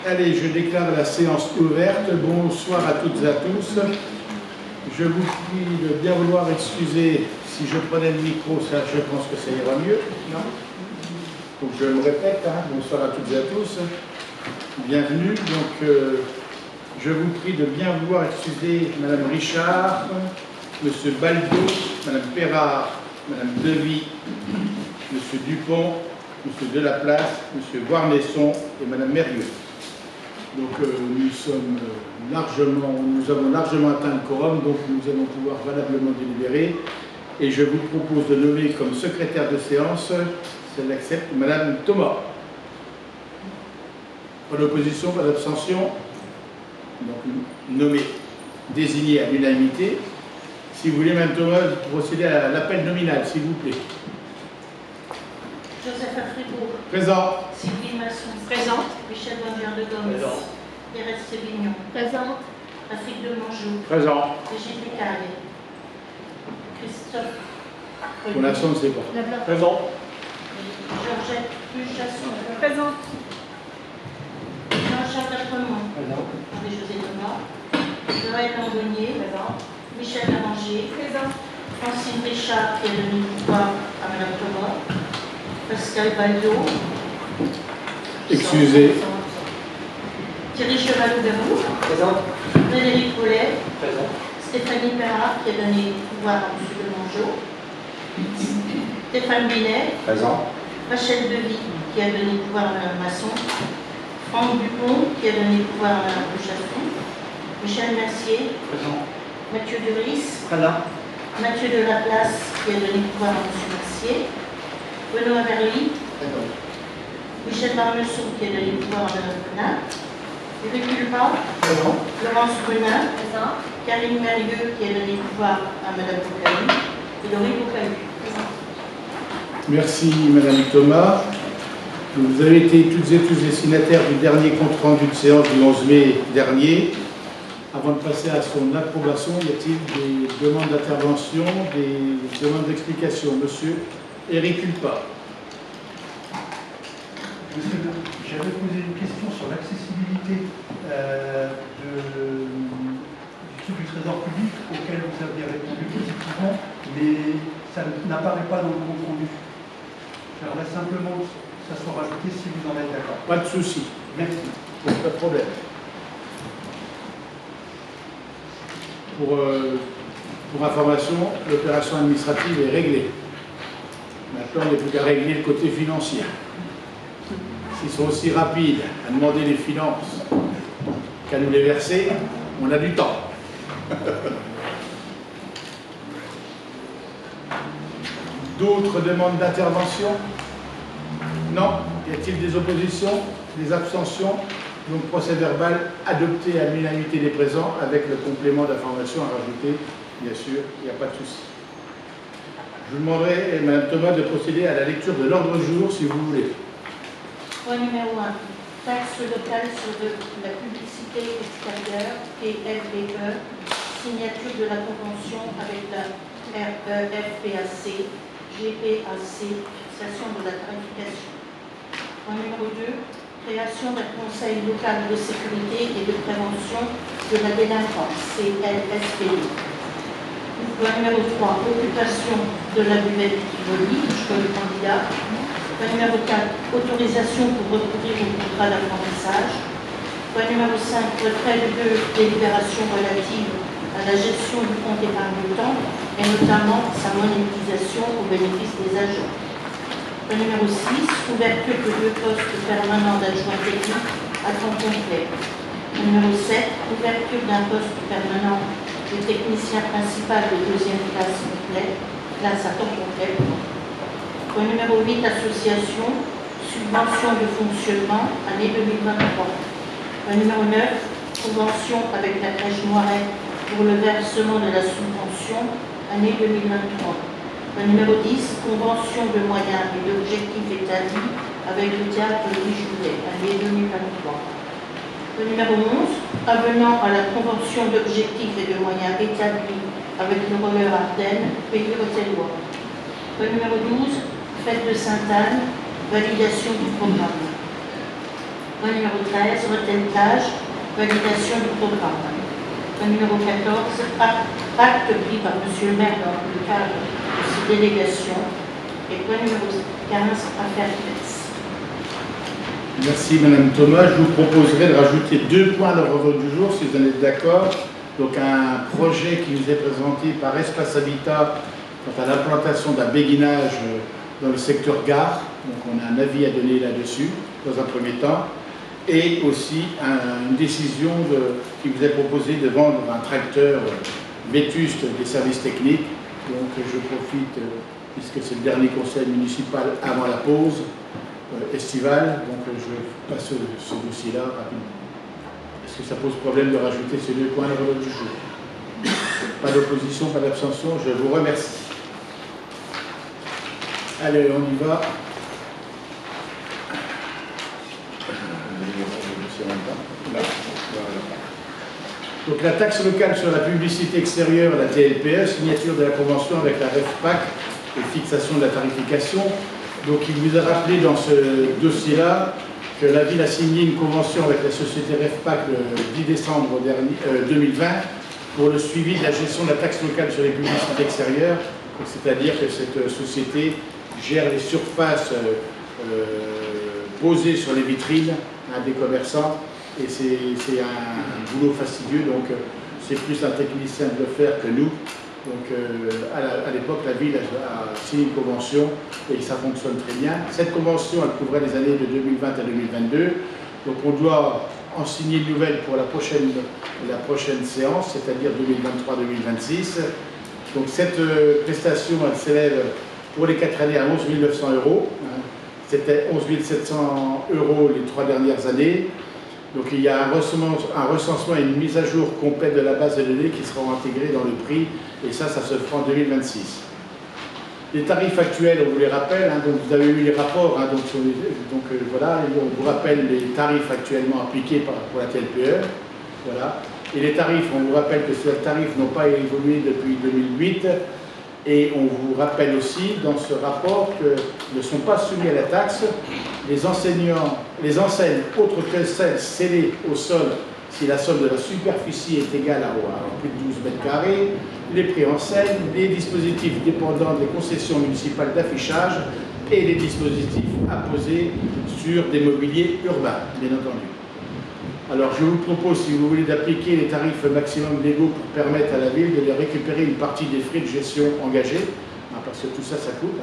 Allez, je déclare la séance ouverte. Bonsoir à toutes et à tous. Je vous prie de bien vouloir excuser si je prenais le micro, ça, je pense que ça ira mieux. Non ? Donc je me répète, bonsoir à toutes et à tous. Bienvenue. Donc je vous prie de bien vouloir excuser Madame Richard, Monsieur Baldo, Madame Perrard, Madame Devy, Monsieur Dupont, Monsieur Delaplace, Monsieur Guarnesson et Madame Mérieux. Donc nous avons largement atteint le quorum, donc nous allons pouvoir valablement délibérer. Et je vous propose de nommer comme secrétaire de séance, si elle accepte, Madame Thomas. Pas d'opposition, pas d'abstention. Donc nommé, désigné à l'unanimité. Si vous voulez, Madame Thomas, procéder à l'appel nominal, s'il vous plaît. Joseph Afribourg. Présent. Sylvie Masson. Présente. Michel Bonnier de Gomes. Présent. Thérèse Sévignon. Présente. Patrick de Mongeau. Présent. Brigitte Descailles. Christophe. Pour l'instant, on ne sait pas. Présent. Georgette Puchasson. Présente. Jean-Charles Latremont. Présent. Marie-Josée Thomas. Joël Lambonnier. Présent. Michel Lamangier. Présent. Francine Richard qui a donné le pouvoir à Madame Thomas. Pascal Baldo. Excusez. Thierry Chevalou-Berroux. Présent. Frédéric Paulet. Présent. Stéphanie Perrard qui a donné le pouvoir à M. de Mongeau. Stéphane Binet. Présent. Rachel Devy qui a donné le pouvoir à Mme Masson. Franck Dupont qui a donné le pouvoir à Mme Bouchasson. Michel Mercier. Présent. Mathieu Duris. Présent. Mathieu Delaplace qui a donné le pouvoir à M. Mercier. Benoît Verly. Présent. Michel Marmesson qui a donné le pouvoir à Mme Brunin. Éric Culpa. Présent. Laurence Brunin. Présent. Karine Mérieux qui a donné le pouvoir à Mme Boucalu. Et Laurie Boucalu. Merci Madame Thomas. Vous avez été toutes et tous destinataires du dernier compte rendu de séance du 11 mai dernier. Avant de passer à son approbation, y a-t-il des demandes d'intervention, des demandes d'explication? Monsieur Éric Culpa. Monsieur, j'avais posé une question sur l'accessibilité du Trésor public auquel vous aviez répondu positivement, mais ça n'apparaît pas dans le compte rendu. J'aimerais simplement que ça soit rajouté si vous en êtes d'accord. Pas de souci. Merci. Pas de problème. Pour information, l'opération administrative est réglée. Maintenant, il n'y a plus qu'à régler le côté financier. S'ils sont aussi rapides à demander les finances qu'à nous les verser, on a du temps. D'autres demandes d'intervention? Non? Y a-t-il des oppositions? Des abstentions? Donc procès verbal adopté à l'unanimité des présents avec le complément d'information à rajouter, bien sûr, il n'y a pas de souci. Je vous demanderai, Mme Thomas, de procéder à la lecture de l'ordre du jour, si vous voulez. Point numéro 1. Taxe locale sur la publicité extérieure, TLPE, signature de la convention avec la REFPAC, GPAC, fixation de la tarification. Point numéro 2. Création d'un conseil local de sécurité et de prévention de la délinquance, CLSPD. Point numéro 3. Occupation de la buvette Tivoli, choix du candidat. Point numéro 4, autorisation pour recourir au contrat d'apprentissage. Point numéro 5, retrait de 2 délibérations relatives à la gestion du compte épargne-temps et notamment sa monétisation au bénéfice des agents. Point numéro 6, ouverture de 2 postes permanents d'adjoint technique à temps complet. Point numéro 7, ouverture d'un poste permanent de technicien principal de 2e classe à temps complet. Point numéro 8, association, subvention de fonctionnement, année 2023. Point numéro 9, convention avec la crèche Noiret pour le versement de la subvention, année 2023. Point numéro 10, convention de moyens et d'objectifs établis avec le théâtre Louis Jouvet, année 2023. Point numéro 11, avenant à la convention d'objectifs et de moyens établis avec le relais Ardennes, pays Rotellois. Point numéro 12, fête de Sainte-Anne, validation du programme. Point numéro 13, retelage, validation du programme. Point numéro 14, acte pris par M. le maire dans le cadre de ses délégations. Et point numéro 15, affaire diverses. Merci Madame Thomas. Je vous proposerai de rajouter 2 points à l'ordre du jour, si vous en êtes d'accord. Donc un projet qui nous est présenté par Espace Habitat quant à l'implantation d'un béguinage dans le secteur gare. Donc on a un avis à donner là-dessus, dans un premier temps. Et aussi une décision qui vous est proposée de vendre un tracteur vétuste des services techniques. Donc je profite, puisque c'est le dernier conseil municipal avant la pause estivale, donc je passe ce dossier-là rapidement. Est-ce que ça pose problème de rajouter ces 2 points à l'ordre du jour? Pas d'opposition, pas d'abstention, je vous remercie. Allez, on y va. Donc la taxe locale sur la publicité extérieure, la TLPE, signature de la convention avec la REFPAC et fixation de la tarification. Donc il vous a rappelé dans ce dossier-là que la ville a signé une convention avec la société REFPAC le 10 décembre 2020 pour le suivi de la gestion de la taxe locale sur les publicités extérieures. C'est-à-dire que cette société gère les surfaces posées sur les vitrines des commerçants. Et c'est un boulot fastidieux, donc c'est plus un technicien de le faire que nous. Donc à l'époque, la ville a signé une convention et ça fonctionne très bien. Cette convention, elle couvrait les années de 2020 à 2022. Donc on doit en signer une nouvelle pour la prochaine séance, c'est-à-dire 2023-2026. Donc cette prestation, elle s'élève pour les 4 années à 11 900 €. C'était 11 700 € les 3 dernières années. Donc il y a un recensement et une mise à jour complète de la base de données qui seront intégrés dans le prix, et ça se fera en 2026. Les tarifs actuels, on vous les rappelle, donc vous avez eu les rapports, voilà, on vous rappelle les tarifs actuellement appliqués pour la TLPE, voilà. Et les tarifs, on vous rappelle que ces tarifs n'ont pas évolué depuis 2008, et on vous rappelle aussi dans ce rapport que ne sont pas soumis à la taxe les enseignes autres que celles scellées au sol si la somme de la superficie est égale à plus de 12 mètres carrés, les préenseignes, les dispositifs dépendants des concessions municipales d'affichage et les dispositifs apposés sur des mobiliers urbains, bien entendu. Alors je vous propose, si vous voulez, d'appliquer les tarifs maximum légaux pour permettre à la ville de récupérer une partie des frais de gestion engagés, parce que tout ça, ça coûte,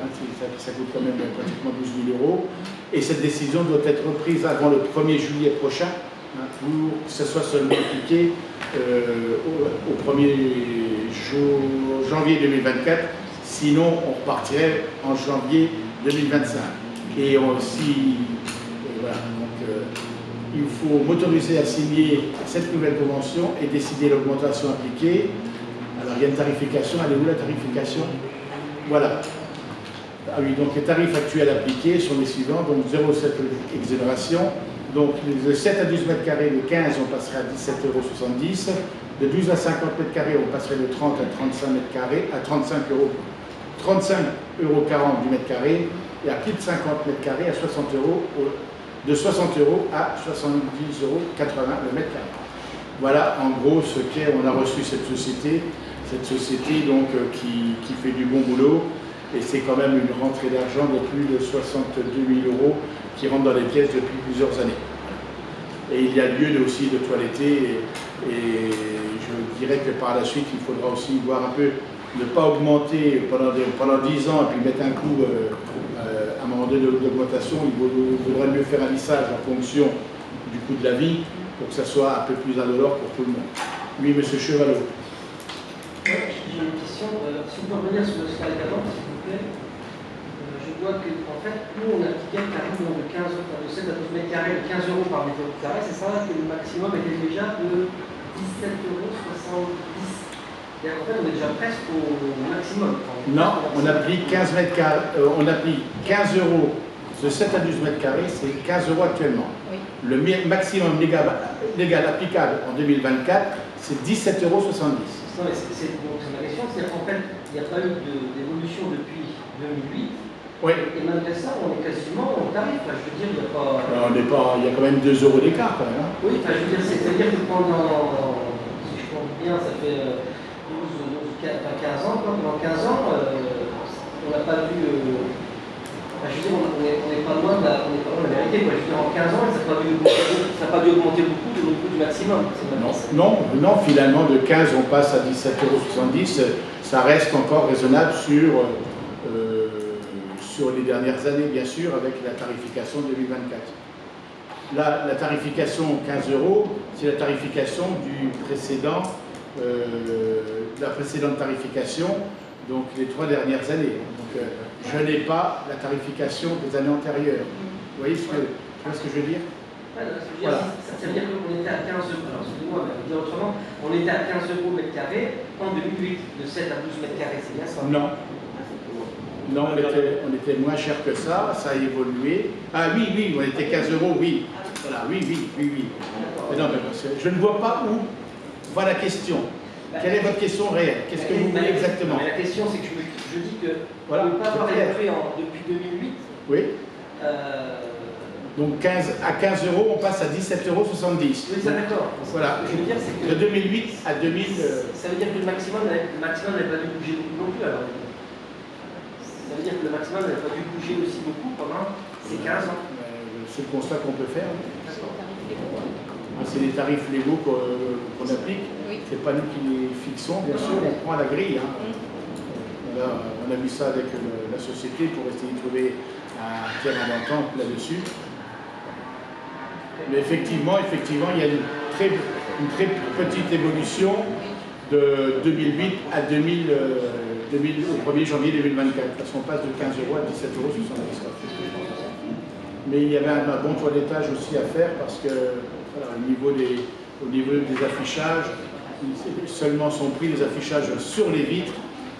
ça coûte quand même pratiquement 12 000 €. Et cette décision doit être reprise avant le 1er juillet prochain, pour que ce soit seulement appliqué au 1er janvier 2024. Sinon, on repartirait en janvier 2025. Et aussi, voilà, donc, il faut m'autoriser à signer cette nouvelle convention et décider l'augmentation appliquée. Alors, il y a une tarification. Elle est où la tarification? Voilà. Ah oui, donc les tarifs actuels appliqués sont les suivants. Donc 0,7 exonération. Donc de 7 à 12 mètres carrés, de 15, on passerait à 17,70 €. De 12 à 50 mètres carrés, on passerait de 30 à 35 mètres carrés, à 35,40 € du mètre carré. Et à plus de 50 mètres carrés, à 60 €, de 60 € à 70,80 € le mètre carré. Voilà en gros ce qu'est. On a reçu cette société donc, qui fait du bon boulot, et c'est quand même une rentrée d'argent de plus de 62 000 € qui rentre dans les pièces depuis plusieurs années. Et il y a lieu aussi de toiletter, et je dirais que par la suite il faudra aussi voir un peu, ne pas augmenter pendant 10 ans et puis mettre un coup à un moment donné d'augmentation. Il vaudrait mieux faire un lissage en fonction du coût de la vie pour que ça soit un peu plus indolore pour tout le monde. Oui, monsieur Chevalot. J'ai une question. Si vous pouvez revenir sur le slide d'avant, s'il vous plaît. Je vois qu'en fait, nous, on appliquait le tarif de 7 à 12 mètres carrés de 15 € par mètre carré. C'est ça que le maximum était déjà de 17,70 €. En fait, on est déjà presque au maximum. Non, on applique 15 mètres carrés, on applique 15 € de 7 à 12 mètres carrés, c'est 15 € actuellement. Oui. Le maximum légal applicable en 2024, c'est 17,70 €. Non, mais c'est ma question, c'est qu'en fait, il n'y a pas eu d'évolution depuis 2008, Oui. Et malgré ça, on est quasiment au tarif. Enfin, je veux dire, il n'y a pas. On n'est pas, il y a quand même 2 euros d'écart quand même. Hein. Oui, enfin, je veux dire, c'est-à-dire que pendant, si je compte bien, ça fait 15 ans, quoi. Pendant 15 ans, on n'a pas vu. Enfin, je veux dire, on n'est pas loin de la vérité, quoi. Je veux dire, en 15 ans, ça n'a pas dû augmenter beaucoup de l'autre du maximum. Non, finalement, de 15, on passe à 17,70 €. Ça reste encore raisonnable sur les dernières années, bien sûr, avec la tarification 2024. Là, la tarification 15 €, c'est la tarification du précédent, de la précédente tarification, donc les 3 dernières années. Donc, je n'ai pas la tarification des années antérieures. Vous voyez ce que je veux dire? Voilà. Ça veut dire qu'on était à 15 €. Alors, excusez-moi, mais dire autrement, on était à 15 € mètre carré en 2008, de 7 à 12 mètres carrés, c'est bien ça? Non. Non, on était moins cher que ça a évolué. Ah oui, on était 15 €, oui. Voilà, oui. Mais non, mais je ne vois pas où va la question. Quelle est votre question réelle? Qu'est-ce que vous voulez exactement? La question, c'est que je dis que voilà, on ne peut pas avoir évolué depuis 2008. Oui. Donc à 15 €, on passe à 17,70 €. Oui, ça d'accord. Voilà. Ce que je veux dire, c'est que de 2008 à 2000. Ça veut dire que le maximum n'avait pas dû bouger beaucoup non plus alors. Ça veut dire que le maximum n'avait pas dû bouger aussi beaucoup pendant ces 15 ans. C'est le constat qu'on peut faire. C'est les tarifs légaux qu'on applique. Oui. Ce n'est pas nous qui les fixons, bien sûr, on prend la grille. Hein. On a vu ça avec la société pour essayer de trouver un terrain d'entente là-dessus. Mais effectivement, il y a une très petite évolution de 2008 à 2000, au 1er janvier 2024, parce qu'on passe de 15 € à 17,70 €. Mais il y avait un bon toilettage aussi à faire parce que voilà, au niveau des affichages, seulement sont pris les affichages sur les vitres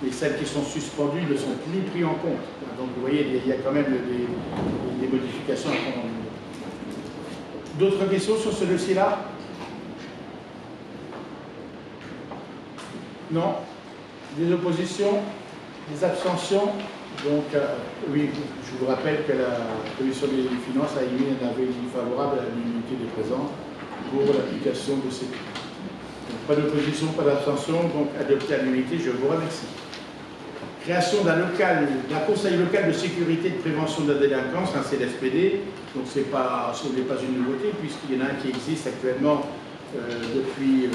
et celles qui sont suspendues ne sont plus prises en compte. Donc vous voyez, il y a quand même des modifications à prendre en compte. D'autres questions sur ce dossier-là? Non? Des oppositions? Des abstentions? Donc, oui, je vous rappelle que la Commission des finances a émis un avis favorable à l'unanimité des présents pour l'application de ces prix. Pas d'opposition, pas d'abstention, donc adopté à l'unanimité, je vous remercie. Création d'un conseil local de sécurité et de prévention de la délinquance, un CLSPD. Donc ce n'est pas une nouveauté, puisqu'il y en a un qui existe actuellement depuis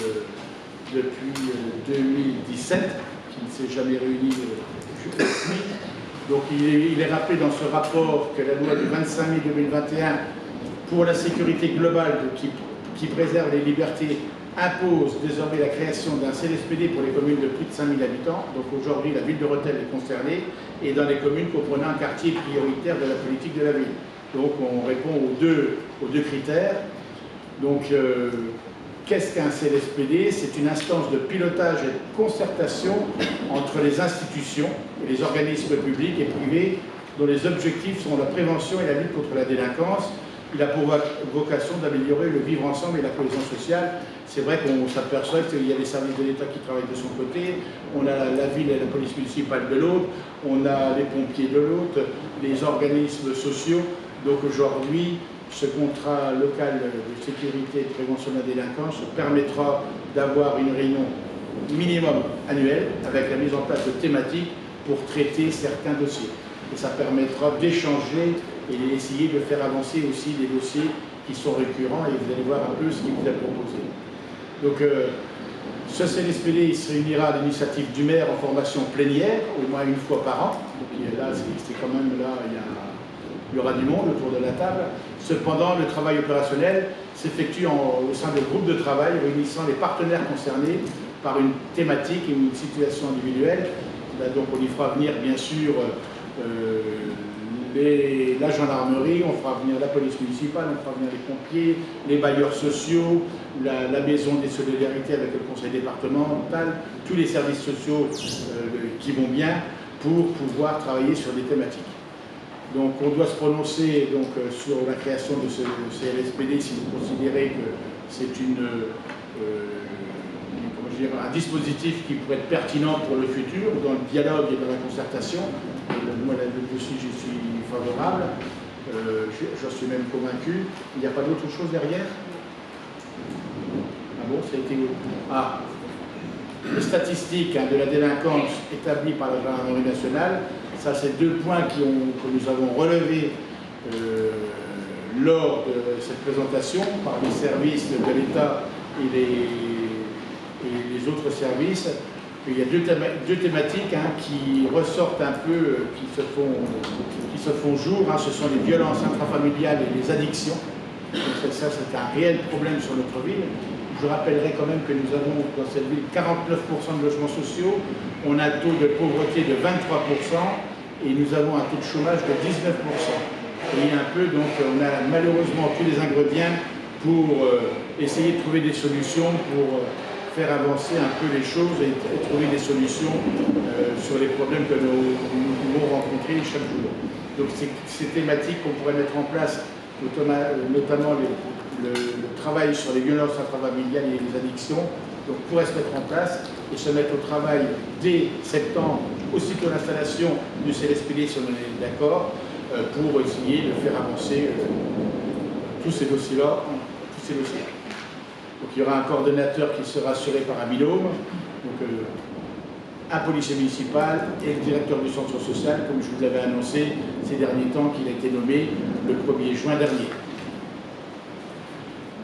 2017, qui ne s'est jamais réuni depuis. Donc il est rappelé dans ce rapport que la loi du 25 mai 2021 pour la sécurité globale qui préserve les libertés impose désormais la création d'un CLSPD pour les communes de plus de 5000 habitants. Donc aujourd'hui, la ville de Rethel est concernée et dans les communes comprenant un quartier prioritaire de la politique de la ville. Donc on répond aux deux critères. Donc qu'est-ce qu'un CLSPD? C'est une instance de pilotage et de concertation entre les institutions et les organismes publics et privés dont les objectifs sont la prévention et la lutte contre la délinquance. Il a pour vocation d'améliorer le vivre ensemble et la cohésion sociale. C'est vrai qu'on s'aperçoit qu'il y a des services de l'État qui travaillent de son côté, on a la ville et la police municipale de l'autre, on a les pompiers de l'autre, les organismes sociaux. Donc aujourd'hui, ce contrat local de sécurité et de prévention de la délinquance permettra d'avoir une réunion minimum annuelle avec la mise en place de thématiques pour traiter certains dossiers. Et ça permettra d'échanger et essayer de faire avancer aussi des dossiers qui sont récurrents, et vous allez voir un peu ce qu'il vous a proposé. Donc ce CLSPD il se réunira à l'initiative du maire en formation plénière, au moins une fois par an. Donc là, c'est quand même là, il y aura du monde autour de la table. Cependant, le travail opérationnel s'effectue au sein de groupes de travail réunissant les partenaires concernés par une thématique et une situation individuelle. Là, donc on y fera venir bien sûr la gendarmerie, on fera venir la police municipale, on fera venir les pompiers, les bailleurs sociaux, la maison des solidarités avec le conseil départemental, tous les services sociaux qui vont bien pour pouvoir travailler sur des thématiques. Donc on doit se prononcer donc, sur la création de ce CLSPD si vous considérez que c'est un dispositif qui pourrait être pertinent pour le futur, dans le dialogue et dans la concertation. Moi là-dessus, j'y suis favorable. Je suis même convaincu. Il n'y a pas d'autre chose derrière? Ah bon, ça a été... Ah, les statistiques de la délinquance établies par la gendarmerie nationale, ça c'est deux points que nous avons relevés lors de cette présentation par les services de l'État et les autres services. Il y a deux thématiques qui ressortent un peu, qui se font jour. Ce sont les violences intrafamiliales et les addictions. Donc ça, c'est un réel problème sur notre ville. Je rappellerai quand même que nous avons dans cette ville 49% de logements sociaux, on a un taux de pauvreté de 23% et nous avons un taux de chômage de 19%. Et un peu, donc, on a malheureusement tous les ingrédients pour essayer de trouver des solutions pour faire avancer un peu les choses et trouver des solutions sur les problèmes que nous pouvons rencontrer chaque jour. Donc ces thématiques qu'on pourrait mettre en place, notamment le travail sur les violences intrafamiliales et les addictions, donc pourrait se mettre en place et se mettre au travail dès septembre, aussitôt l'installation du CLSPD, si on est d'accord, pour essayer de faire avancer tous ces dossiers-là. Donc il y aura un coordonnateur qui sera assuré par un binôme, donc un policier municipal et le directeur du centre social, comme je vous l'avais annoncé ces derniers temps, qu'il a été nommé le 1er juin dernier.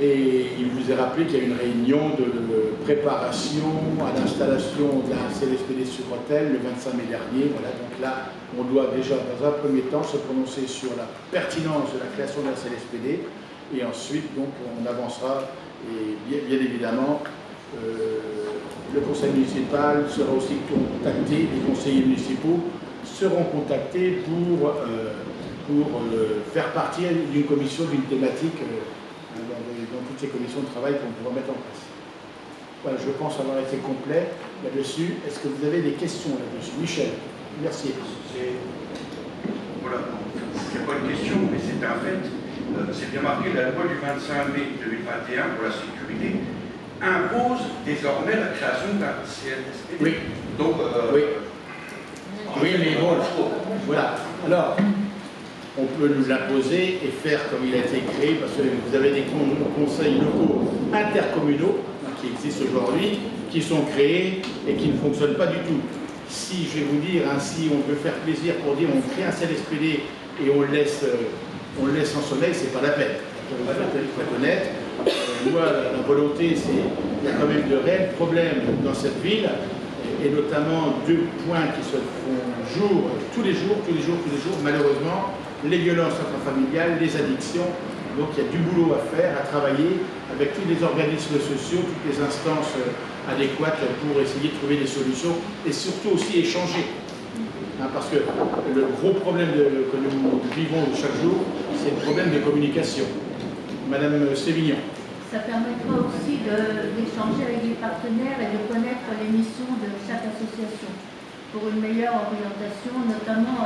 Et il vous est rappelé qu'il y a une réunion de préparation à l'installation d'un CLSPD sur Rethel le 25 mai dernier. Voilà, donc là, on doit déjà, dans un premier temps, se prononcer sur la pertinence de la création d'un CLSPD. Et ensuite, donc, on avancera. Et bien évidemment, le conseil municipal sera aussi contacté, les conseillers municipaux seront contactés pour faire partie d'une commission, d'une thématique dans toutes ces commissions de travail qu'on pourra mettre en place. Voilà, je pense avoir été complet là-dessus. Est-ce que vous avez des questions là-dessus? Michel, merci. Voilà, c'est pas une question, mais c'est un fait. C'est bien marqué, la loi du 25 mai 2021 pour la sécurité impose désormais la création d'un CLSPD. Oui. Donc, oui, mais bon, voilà. Alors, on peut nous l'imposer et faire comme il a été créé, parce que vous avez des conseils locaux intercommunaux qui existent aujourd'hui, qui sont créés et qui ne fonctionnent pas du tout. Si, je vais vous dire, si on veut faire plaisir pour dire on crée un CLSPD et on le laisse en sommeil, c'est pas la peine. Il faut être honnête. Moi, la volonté, il y a quand même de réels problèmes dans cette ville, et notamment deux points qui se font jour tous les jours, malheureusement, les violences intrafamiliales, les addictions. Donc il y a du boulot à faire, à travailler avec tous les organismes sociaux, toutes les instances adéquates pour essayer de trouver des solutions et surtout aussi échanger. Parce que le gros problème que nous vivons chaque jour, c'est le problème de communication. Madame Sévignon. Ça permettra aussi d'échanger avec les partenaires et de connaître les missions de chaque association pour une meilleure orientation, notamment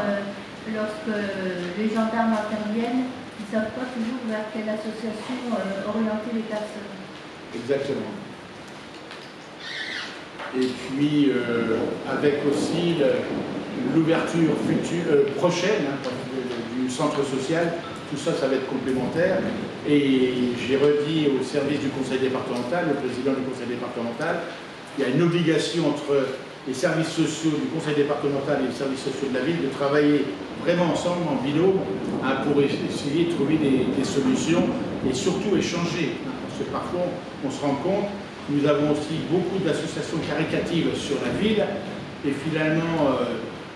lorsque les gendarmes interviennent, ils ne savent pas toujours vers quelle association orienter les personnes. Exactement. Et puis, avec aussi l'ouverture prochaine du centre social, tout ça, ça va être complémentaire. Et j'ai redit au service du conseil départemental, le président du conseil départemental, il y a une obligation entre les services sociaux du conseil départemental et les services sociaux de la ville de travailler vraiment ensemble, en binôme, pour essayer de trouver des solutions et surtout échanger. Parce que parfois, on se rend compte, nous avons aussi beaucoup d'associations caricatives sur la ville et finalement,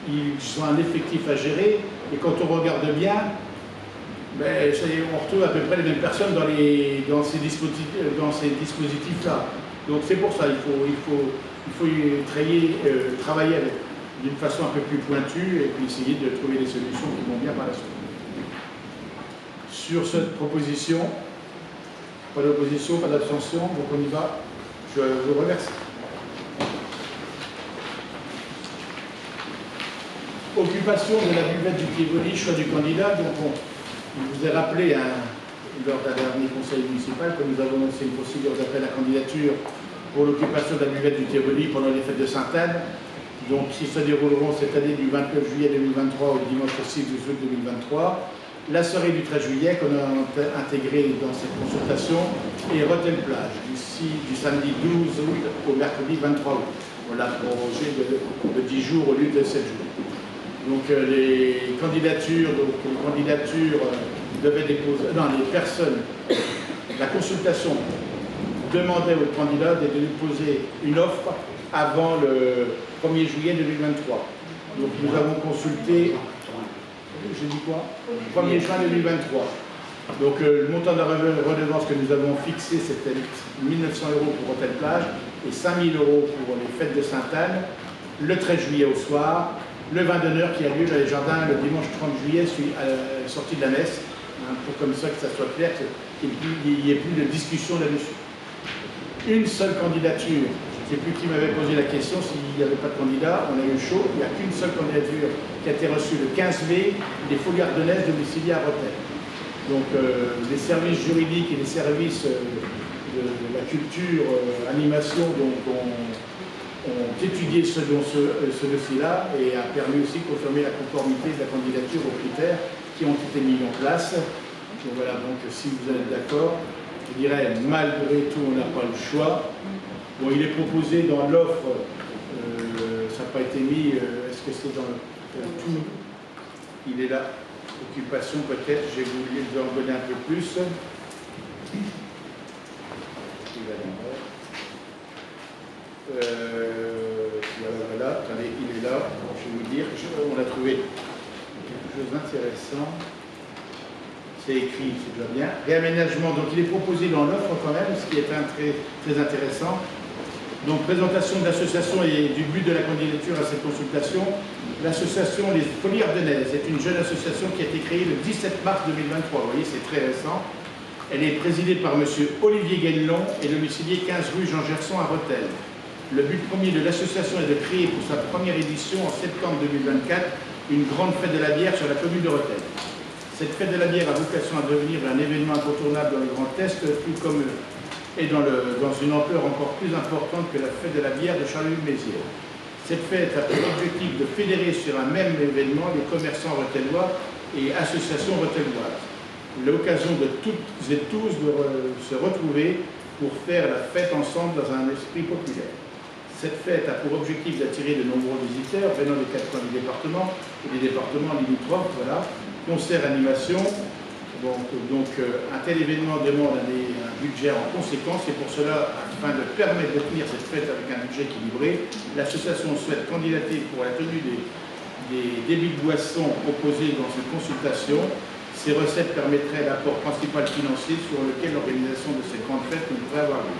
ils ont un effectif à gérer et quand on regarde bien, on retrouve à peu près les mêmes personnes dans ces dispositifs-là. Donc c'est pour ça qu'il faut travailler d'une façon un peu plus pointue et puis essayer de trouver des solutions qui vont bien par la suite. Sur cette proposition, pas d'opposition, pas d'abstention, donc on y va. Je vous remercie. Occupation de la buvette du Tivoli, choix du candidat. Donc je vous ai rappelé lors d'un dernier conseil municipal que nous avons lancé une procédure d'appel à candidature pour l'occupation de la buvette du Tivoli pendant les fêtes de Sainte-Anne. donc qui se dérouleront cette année du 29 juillet 2023 au dimanche 6 août 2023. La soirée du 13 juillet qu'on a intégrée dans cette consultation est Rotel-Plage, du samedi 12 août au mercredi 23 août. On l'a prorogé de 10 jours au lieu de 7 jours. Donc les candidatures devaient déposer, non, les personnes, la consultation demandait aux candidats de déposer une offre avant le 1er juillet 2023. Donc nous avons consulté, j'ai dit quoi 1er juin 2023. Donc le montant de la redevance que nous avons fixé, c'était 1 900 € pour Rotel-Plage et 5 000 € pour les fêtes de Sainte-Anne, le 13 juillet au soir, le vin d'honneur qui a lieu dans les jardins le dimanche 30 juillet à la sortie de la messe, hein, pour comme ça que ça soit clair, qu'il n'y ait plus de discussion là-dessus. Une seule candidature, je ne sais plus qui m'avait posé la question, s'il n'y avait pas de candidat, on a eu chaud, il n'y a qu'une seule candidature qui a été reçue le 15 mai, des Folies Ardennaises domiciliées à Rotel. Donc les services juridiques et les services de la culture, animation, donc, ont étudié ce dossier-là et a permis aussi de confirmer la conformité de la candidature aux critères qui ont été mis en place. Donc voilà, donc si vous êtes d'accord, je dirais malgré tout on n'a pas le choix. Bon, il est proposé dans l'offre, ça n'a pas été mis, est-ce que c'est dans tout? Il est là. Occupation peut-être, j'ai voulu vous en donner un peu plus. Voilà, attendez, il est là, je vais vous dire, on a trouvé quelque chose d'intéressant. C'est écrit, c'est déjà bien. Réaménagement, donc il est proposé dans l'offre quand même, ce qui est très intéressant. Donc, présentation de l'association et du but de la candidature à cette consultation. L'association Les Folies Ardennaises est une jeune association qui a été créée le 17 mars 2023. Vous voyez, c'est très récent. Elle est présidée par M. Olivier Guénelon et domiciliée 15 rue Jean Gerson à Rotel. Le but premier de l'association est de créer pour sa première édition en septembre 2024 une grande fête de la bière sur la commune de Rotel. Cette fête de la bière a vocation à devenir un événement incontournable dans le Grand Est, tout comme et dans une ampleur encore plus importante que la fête de la bière de Charleville-Mézières. Cette fête a pour objectif de fédérer sur un même événement les commerçants rotellois et associations rotelloises. L'occasion de toutes et tous de se retrouver pour faire la fête ensemble dans un esprit populaire. Cette fête a pour objectif d'attirer de nombreux visiteurs venant des 4 coins du département et des départements limitrophes, voilà, concerts, animations. Donc un tel événement demande un budget en conséquence et pour cela, afin de permettre de tenir cette fête avec un budget équilibré, l'association souhaite candidater pour la tenue des débits de boissons proposés dans cette consultation. Ces recettes permettraient l'apport principal financier sur lequel l'organisation de cette grande fête ne pourrait avoir lieu.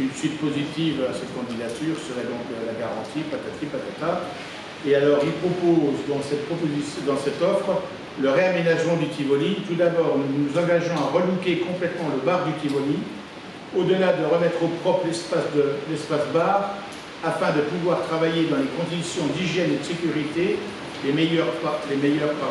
Une suite positive à cette candidature serait donc la garantie, patati patata. Et alors, il propose dans cette offre le réaménagement du Tivoli. Tout d'abord, nous nous engageons à relooker complètement le bar du Tivoli, au-delà de remettre au propre l'espace bar, afin de pouvoir travailler dans les conditions d'hygiène et de sécurité, les meilleures par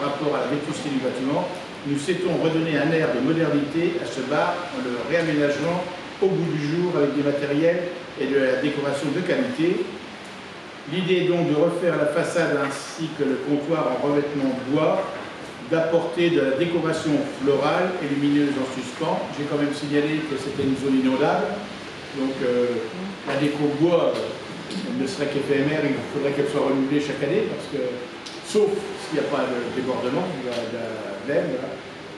rapport à la vétusté du bâtiment. Nous souhaitons redonner un air de modernité à ce bar en le réaménageant au bout du jour avec des matériels et de la décoration de qualité. L'idée est donc de refaire la façade ainsi que le comptoir en revêtement bois, d'apporter de la décoration florale et lumineuse en suspens. J'ai quand même signalé que c'était une zone inondable, donc la déco bois ne serait qu'éphémère, il faudrait qu'elle soit renouvelée chaque année, parce que, sauf s'il n'y a pas de débordement de l'air. Voilà.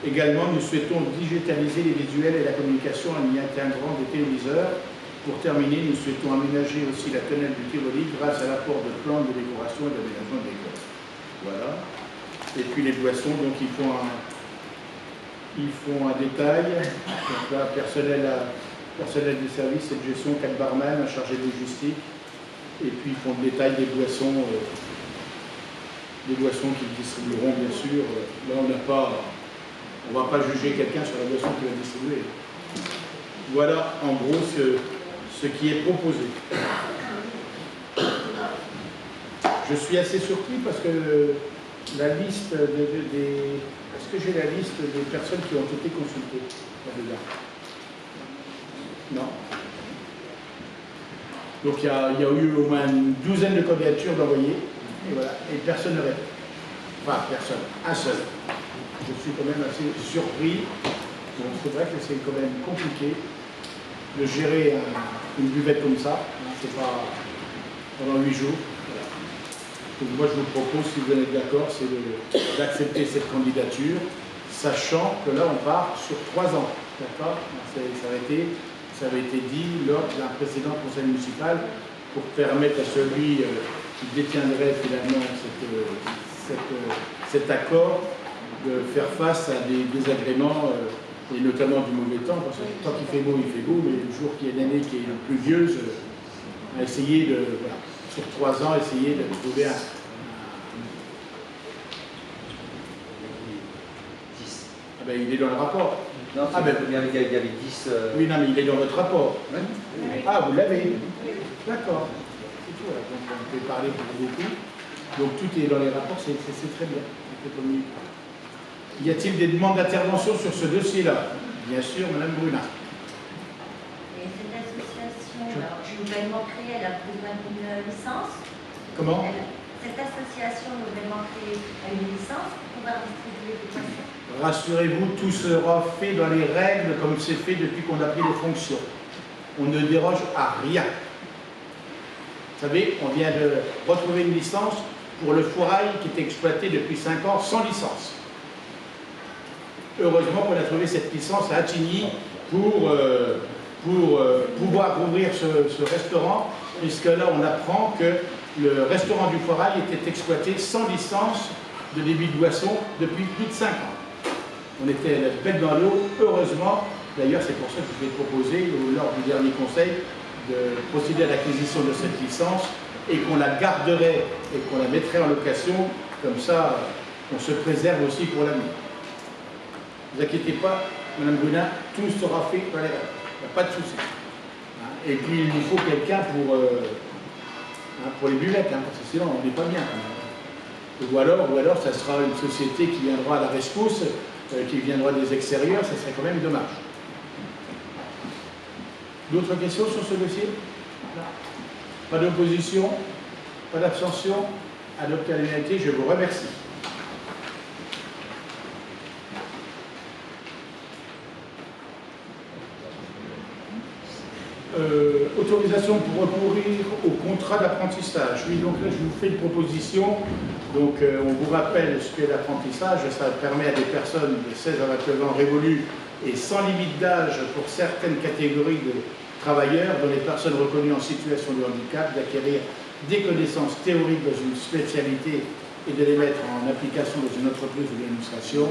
Également, nous souhaitons digitaliser les visuels et la communication en y intégrant des téléviseurs. Pour terminer, nous souhaitons aménager aussi la tonnelle du Tivoli grâce à l'apport de plans de décoration et d'aménagement des gosses. Voilà. Et puis les boissons, donc ils font un détail. Donc là, personnel du service et de gestion, 4 barman, un chargé de logistique. Et puis ils font le détail des boissons qu'ils distribueront bien sûr. Là, on ne va pas juger quelqu'un sur la boisson qu'il va distribuer. Voilà en gros ce qui est proposé. Je suis assez surpris parce que la liste est-ce que j'ai la liste des personnes qui ont été consultées là-dedans? Non. Donc il y a eu au moins une douzaine de candidatures d'envoyés, et voilà, et personne ne répond. Enfin, personne, un seul. Je suis quand même assez surpris. Donc c'est vrai que c'est quand même compliqué de gérer une buvette comme ça. C'est pas pendant 8 jours. Voilà. Donc moi je vous propose, si vous êtes d'accord, c'est d'accepter cette candidature, sachant que là on part sur 3 ans. D'accord ? Ça avait été dit lors d'un précédent conseil municipal pour permettre à celui qui détiendrait finalement cet accord de faire face à des désagréments, et notamment du mauvais temps, parce que tant qu'il fait beau, il fait beau, mais le jour qu'il y a une année qui est pluvieuse, à essayer de, voilà, sur 3 ans, essayer de trouver un... Ah ben, il est dans le rapport. Non, ah ben, il y avait 10... Oui, non, mais il est dans votre rapport. Oui. Ah, vous l'avez. D'accord. C'est tout, voilà. Donc on peut parler pour beaucoup. Donc tout est dans les rapports, c'est très bien. On peut communiquer. Y a-t-il des demandes d'intervention sur ce dossier-là? Bien sûr, Madame Brunat. Et cette association nouvellement créée, elle a besoin d'une licence? Comment? Cette association nouvellement créée a une licence pour pouvoir distribuer des boissons? Rassurez-vous, tout sera fait dans les règles comme c'est fait depuis qu'on a pris les fonctions. On ne déroge à rien. Vous savez, on vient de retrouver une licence pour le foirail qui était exploité depuis 5 ans sans licence. Heureusement qu'on a trouvé cette licence à Attigny pour pouvoir ouvrir ce restaurant, puisque là on apprend que le restaurant du foirail était exploité sans licence de débit de boisson depuis plus de 5 ans. On était la bête dans l'eau, heureusement. D'ailleurs, c'est pour ça que je vais proposer, lors du dernier conseil, de procéder à l'acquisition de cette licence et qu'on la garderait et qu'on la mettrait en location. Comme ça, on se préserve aussi pour l'avenir. Ne vous inquiétez pas, Madame Brunat, tout sera fait dans les règles. Il n'y a pas de souci. Et puis, il nous faut quelqu'un pour les buvettes, parce que sinon, on n'est pas bien. Ou alors, ça sera une société qui viendra à la rescousse, qui viendra des extérieurs, ça serait quand même dommage. D'autres questions sur ce dossier? Pas d'opposition? Pas d'abstention? Adopté à l'unanimité, je vous remercie. Autorisation pour recourir au contrat d'apprentissage. Oui, donc là, je vous fais une proposition. Donc, on vous rappelle ce qu'est l'apprentissage. Ça permet à des personnes de 16 à 29 ans révolues et sans limite d'âge pour certaines catégories de travailleurs, dont les personnes reconnues en situation de handicap, d'acquérir des connaissances théoriques dans une spécialité et de les mettre en application dans une entreprise ou une administration.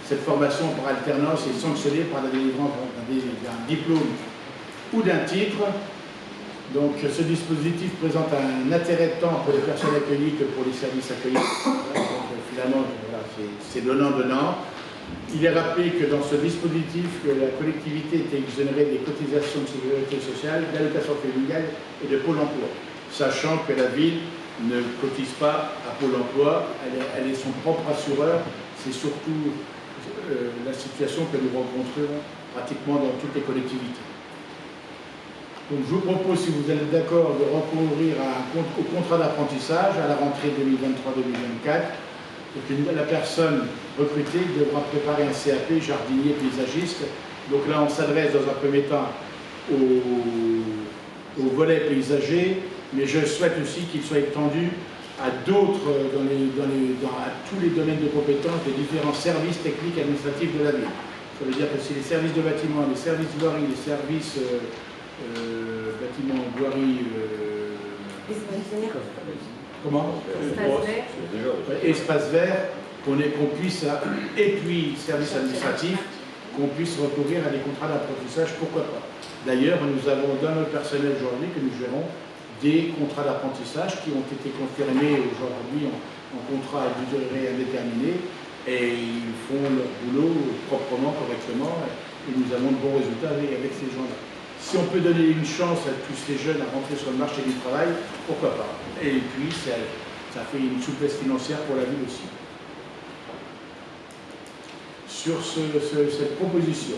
Cette formation par alternance est sanctionnée par la délivrance d'un diplôme ou d'un titre. Donc ce dispositif présente un intérêt tant pour les personnes accueillies que pour les services accueillis. Donc, finalement, voilà, c'est donnant-donnant. Il est rappelé que dans ce dispositif, que la collectivité était exonérée des cotisations de sécurité sociale, d'allocation familiale et de Pôle emploi, sachant que la ville ne cotise pas à Pôle emploi, elle est son propre assureur. C'est surtout la situation que nous rencontrons pratiquement dans toutes les collectivités. Donc je vous propose, si vous êtes d'accord, de recourir au contrat d'apprentissage à la rentrée 2023-2024. La personne recrutée devra préparer un CAP jardinier paysagiste. Donc là, on s'adresse dans un premier temps au volet paysager, mais je souhaite aussi qu'il soit étendu à d'autres, à tous les domaines de compétences des différents services techniques et administratifs de la ville. Ça veut dire que si les services de bâtiment, les services voirie, les services bâtiment, voirie, comment? Espace vert, qu'on puisse, et puis services administratifs, qu'on puisse recourir à des contrats d'apprentissage, pourquoi pas. D'ailleurs, nous avons dans notre personnel aujourd'hui que nous gérons des contrats d'apprentissage qui ont été confirmés aujourd'hui en contrat à durée indéterminée, et ils font leur boulot proprement, correctement, et nous avons de bons résultats avec ces gens-là. Si on peut donner une chance à tous ces jeunes à rentrer sur le marché du travail, pourquoi pas. Et puis, ça fait une souplesse financière pour la ville aussi. Sur cette proposition,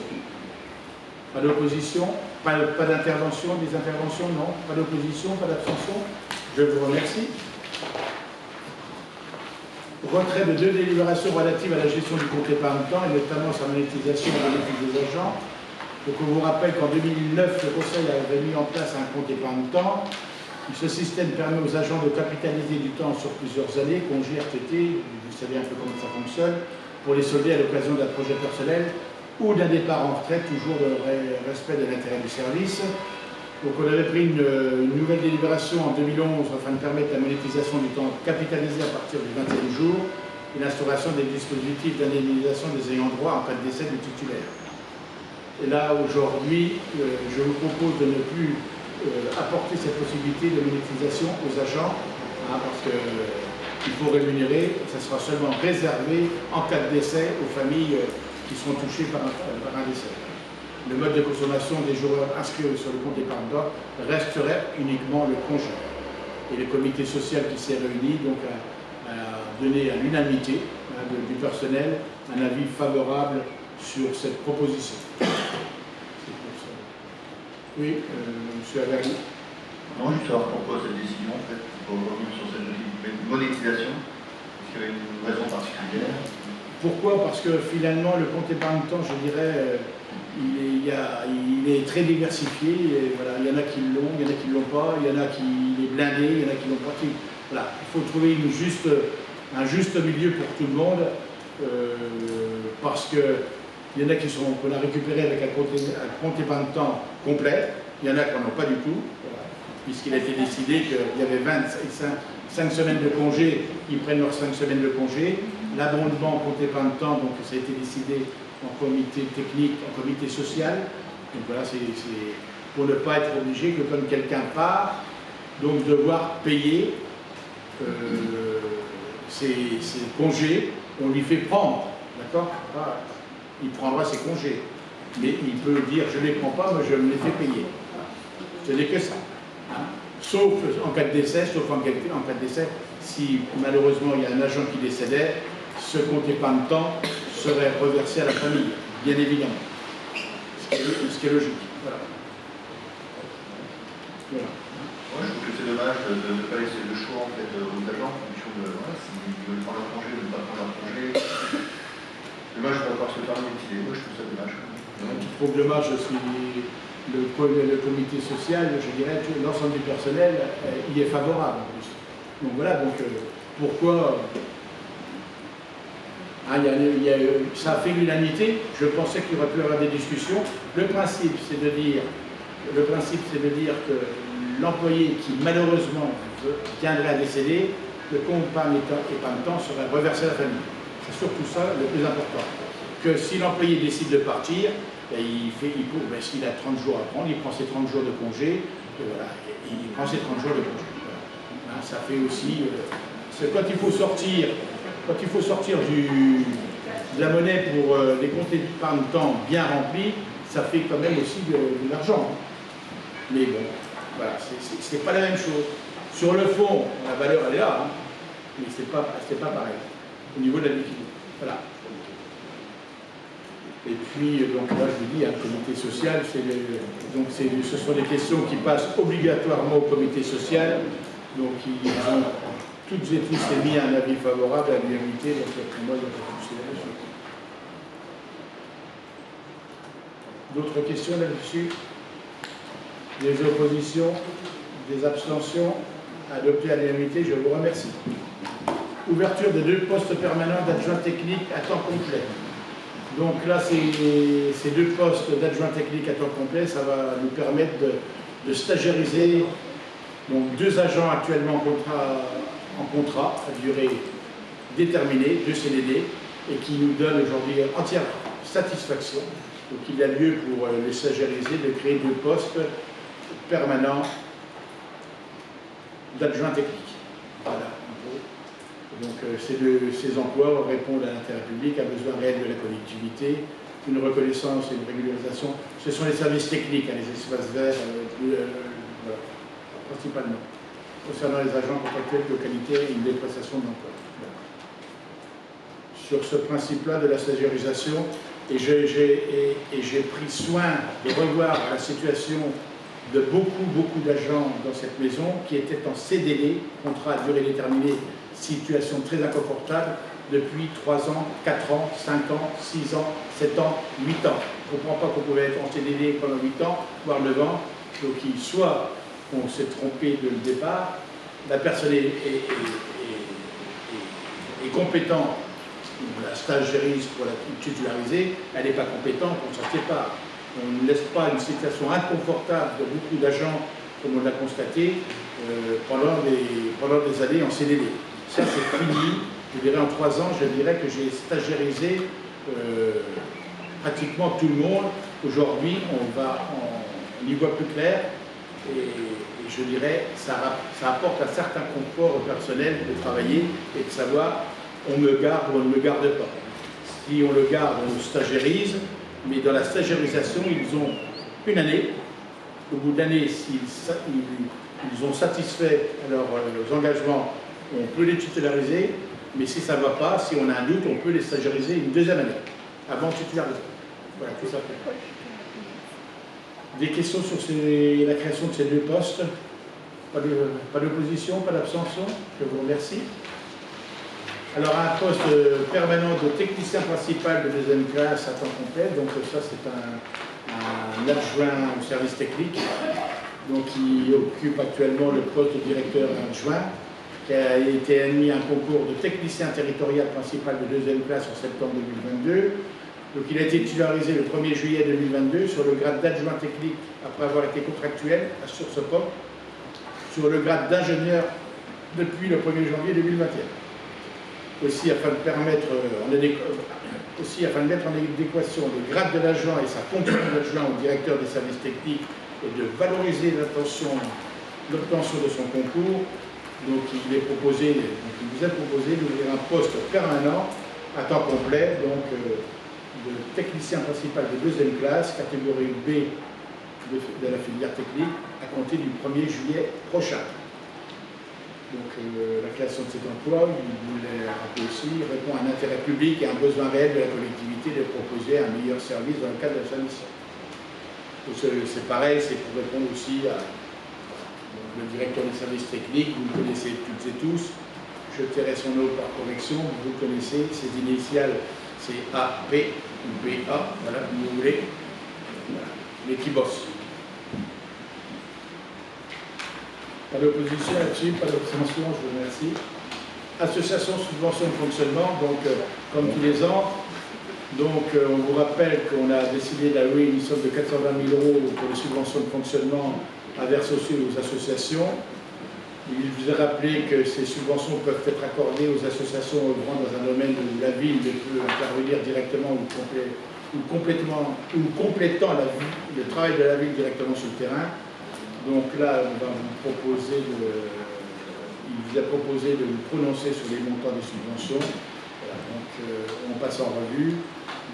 pas d'opposition? Pas d'intervention, des interventions, non. Pas d'opposition, pas d'abstention. Je vous remercie. Retrait de 2 délibérations relatives à la gestion du compte épargne-temps et notamment sa monétisation et bénéfice des agents. Donc on vous rappelle qu'en 2009, le Conseil avait mis en place un compte épargne-temps. Ce système permet aux agents de capitaliser du temps sur plusieurs années, congés, RTT, vous savez un peu comment ça fonctionne, pour les solder à l'occasion d'un projet personnel ou d'un départ en retraite, toujours dans le respect de l'intérêt du service. Donc on avait pris une nouvelle délibération en 2011 afin de permettre la monétisation du temps capitalisé à partir du 20e jour et l'instauration des dispositifs d'indemnisation des ayants droit en cas de décès du titulaire. Et là, aujourd'hui, je vous propose de ne plus apporter cette possibilité de monétisation aux agents, hein, parce qu'il faut rémunérer, ça sera seulement réservé en cas de décès aux familles qui seront touchées par un décès. Le mode de consommation des joueurs inscrits sur le compte épargne-temps resterait uniquement le congé. Et le comité social qui s'est réuni donc, a donné à l'unanimité du personnel un avis favorable sur cette proposition. Oui, monsieur Averny. Non, juste savoir pourquoi cette décision, en fait, pour revenir sur cette monétisation, est-ce qu'il y avait une raison particulière? Pourquoi? Parce que finalement, le compte épargne-temps, je dirais, il est très diversifié. Et voilà, il y en a qui l'ont, il y en a qui ne l'ont pas, il y en a qui est blindé, il y en a qui l'ont pas. Voilà, il faut trouver un juste milieu pour tout le monde, parce que il y en a qui seront qu'on a récupéré avec un compte épargne-temps complet, il y en a qui n'en ont pas du tout, voilà, puisqu'il a été décidé qu'il y avait 5 semaines de congé, ils prennent leurs 5 semaines de congé. L'abondement compte épargne-temps, donc ça a été décidé en comité technique, en comité social. Donc voilà, c'est pour ne pas être obligé que comme quelqu'un part, donc devoir payer ses congés, on lui fait prendre, d'accord? Il prendra ses congés, mais il peut dire je ne les prends pas, moi je me les fais payer. Ce n'est que ça. Hein. Sauf en cas de décès, si malheureusement il y a un agent qui décédait, ce compte épargne-temps serait reversé à la famille, bien évidemment. Ce qui est logique. Voilà. Voilà. Moi, je trouve que c'est dommage de ne pas laisser le choix en fait, aux agents en fonction de s'ils veulent prendre leur congé ou ne pas prendre leur congé. Dommage de ne pas pouvoir se faire monétiser. Moi, je trouve ça dommage. Je trouve dommage aussi le comité social, je dirais, l'ensemble du personnel y est favorable. Donc voilà, donc pourquoi ça a fait l'unanimité. Je pensais qu'il y aurait pu y avoir des discussions. Le principe, c'est de dire que l'employé qui malheureusement viendrait à décéder, le compte épargne-temps serait reversé à la famille. C'est surtout ça le plus important. Que si l'employé décide de partir, s'il a 30 jours à prendre, il prend ses 30 jours de congé, et voilà, il prend ses 30 jours de congé. Voilà. Hein, ça fait aussi... c'est quand il faut sortir de la monnaie pour des comptes épargne-temps bien remplis, ça fait quand même aussi de l'argent. Mais bon, voilà, c'est pas la même chose. Sur le fond, la valeur elle est là, hein, mais c'est pas pareil au niveau de la liquidité. Voilà. Et puis, donc là, je vous dis, un comité social, ce sont des questions qui passent obligatoirement au comité social. Donc, ils ont toutes et tous émis un avis favorable à l'unanimité. Donc, pour moi, il n'y a pas de souci là-dessus. D'autres questions là-dessus? Des oppositions? Des abstentions? Adoptées à l'unanimité, je vous remercie. Ouverture de 2 postes permanents d'adjoint technique à temps complet. Donc là, ces 2 postes d'adjoint technique à temps complet, ça va nous permettre de stagiairiser donc 2 agents actuellement en contrat à durée déterminée, 2 CDD, et qui nous donnent aujourd'hui entière satisfaction. Donc il y a lieu pour les stagiairiser de créer 2 postes permanents d'adjoint technique. Voilà. Donc ces emplois répondent à l'intérêt public, à besoin réel de la collectivité, une reconnaissance et une régularisation. Ce sont les services techniques, les espaces verts, voilà, principalement. Concernant les agents contractuels de qualité et une dépreciation de l'emploi. Voilà. sur ce principe-là de la stagiarisation et j'ai pris soin de revoir la situation de beaucoup d'agents dans cette maison qui étaient en CDD, contrat à durée déterminée, situation très inconfortable, depuis 3 ans, 4 ans, 5 ans, 6 ans, 7 ans, 8 ans. Je ne comprends pas qu'on pouvait être en CDD pendant 8 ans, voire 9 ans. Donc soit on s'est trompé de le départ, la personne est compétente, la stagérise pour la titulariser, elle n'est pas compétente, on ne s'en sépare. On ne laisse pas une situation inconfortable de beaucoup d'agents, comme on l'a constaté, pendant des années en CDD. Ça, c'est fini. Je dirais en 3 ans, je dirais que j'ai stagérisé pratiquement tout le monde. Aujourd'hui, on y voit plus clair et je dirais ça apporte un certain confort au personnel de travailler et de savoir on me garde ou on ne me garde pas. Si on le garde, on le stagérise, mais dans la stagérisation, ils ont une année. Au bout d'année, s'ils ont satisfait leurs engagements, on peut les titulariser, mais si ça ne va pas, si on a un doute, on peut les stagériser une 2e année, avant de titulariser. Voilà, tout ça fait. Des questions sur la création de ces 2 postes? Pas d'opposition, pas d'abstention? Je vous remercie. Alors, un poste permanent de technicien principal de 2e classe à temps complet, donc ça c'est un adjoint au service technique, donc qui occupe actuellement le poste de directeur adjoint, qui a été admis à un concours de technicien territorial principal de 2e classe en septembre 2022. Donc il a été titularisé le 1er juillet 2022 sur le grade d'adjoint technique après avoir été contractuel sur ce poste, sur le grade d'ingénieur depuis le 1er janvier 2021. Aussi afin de mettre en adéquation le grade de l'agent et sa fonction d'adjoint au directeur des services techniques et de valoriser l'obtention de son concours. Donc il vous est proposé d'ouvrir un poste permanent à temps complet, donc de technicien principal de 2e classe, catégorie B de la filière technique, à compter du 1er juillet prochain. Donc la création de cet emploi, il voulait rappeler aussi, répond à un intérêt public et à un besoin réel de la collectivité de proposer un meilleur service dans le cadre de sa mission. C'est pareil, c'est pour répondre aussi à le directeur des services techniques, vous le connaissez toutes et tous, je tairai son nom par correction, vous le connaissez, ses initiales c'est AP ou BA, voilà, comme vous voulez, voilà, mais qui bosse. Pas d'opposition là-dessus, pas d'abstention, je vous remercie. Association subvention de fonctionnement, donc comme tous les ans, donc on vous rappelle qu'on a décidé d'allouer une somme de 420 000 € pour les subventions de fonctionnement à verser aussi aux associations. Il vous a rappelé que ces subventions peuvent être accordées aux associations œuvrant dans un domaine où la ville peut intervenir directement ou complétant le travail de la ville directement sur le terrain. Donc là, il vous a proposé de vous prononcer sur les montants des subventions. Voilà, donc on passe en revue.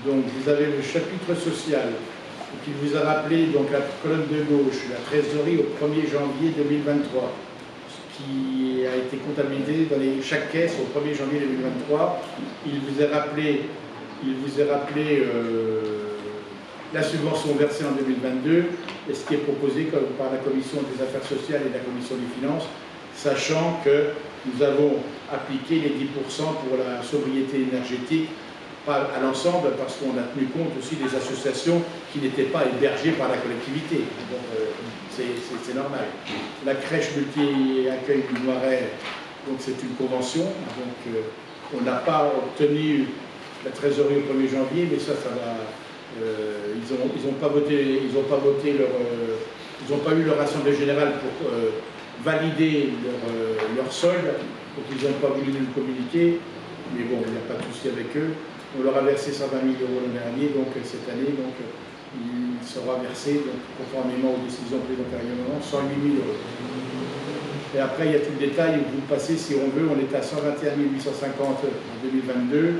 Donc vous avez le chapitre social. Donc, il vous a rappelé donc, la colonne de gauche, la trésorerie au 1er janvier 2023, qui a été comptabilisée dans chaque caisse au 1er janvier 2023. Il vous a rappelé la subvention versée en 2022 et ce qui est proposé par la Commission des affaires sociales et la Commission des finances, sachant que nous avons appliqué les 10% pour la sobriété énergétique, pas à l'ensemble, parce qu'on a tenu compte aussi des associations qui n'étaient pas hébergées par la collectivité. Donc c'est normal. La crèche multi-accueil du Noiret, donc c'est une convention, donc on n'a pas obtenu la trésorerie au 1er janvier, mais ça va. Ils n'ont pas eu leur assemblée générale pour valider leur solde, donc ils n'ont pas voulu nous le communiquer, mais bon, il n'y a pas de souci avec eux. On leur a versé 120 000 € l'an dernier, donc cette année, donc il sera versé, donc, conformément aux décisions prises antérieurement, 108 000 €. Et après, il y a tout le détail où vous passez, si on veut, on est à 121 850 en 2022.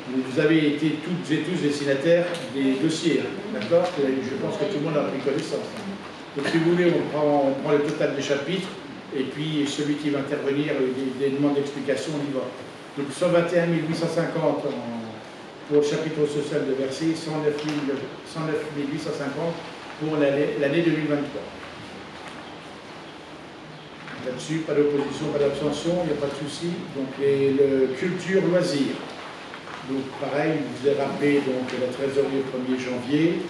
Vous avez été toutes et tous destinataires des dossiers, d'accord? Je pense que tout le monde a pris connaissance. Donc si vous voulez, on prend le total des chapitres, et puis celui qui va intervenir, des demandes d'explication, on y va. Donc 121 850 pour le chapitre social de versé, 109 850 pour l'année 2023. Là-dessus, pas d'opposition, pas d'abstention, il n'y a pas de souci. Donc le culture loisirs. Donc pareil, je vous ai rappelé donc, la trésorerie au 1er janvier.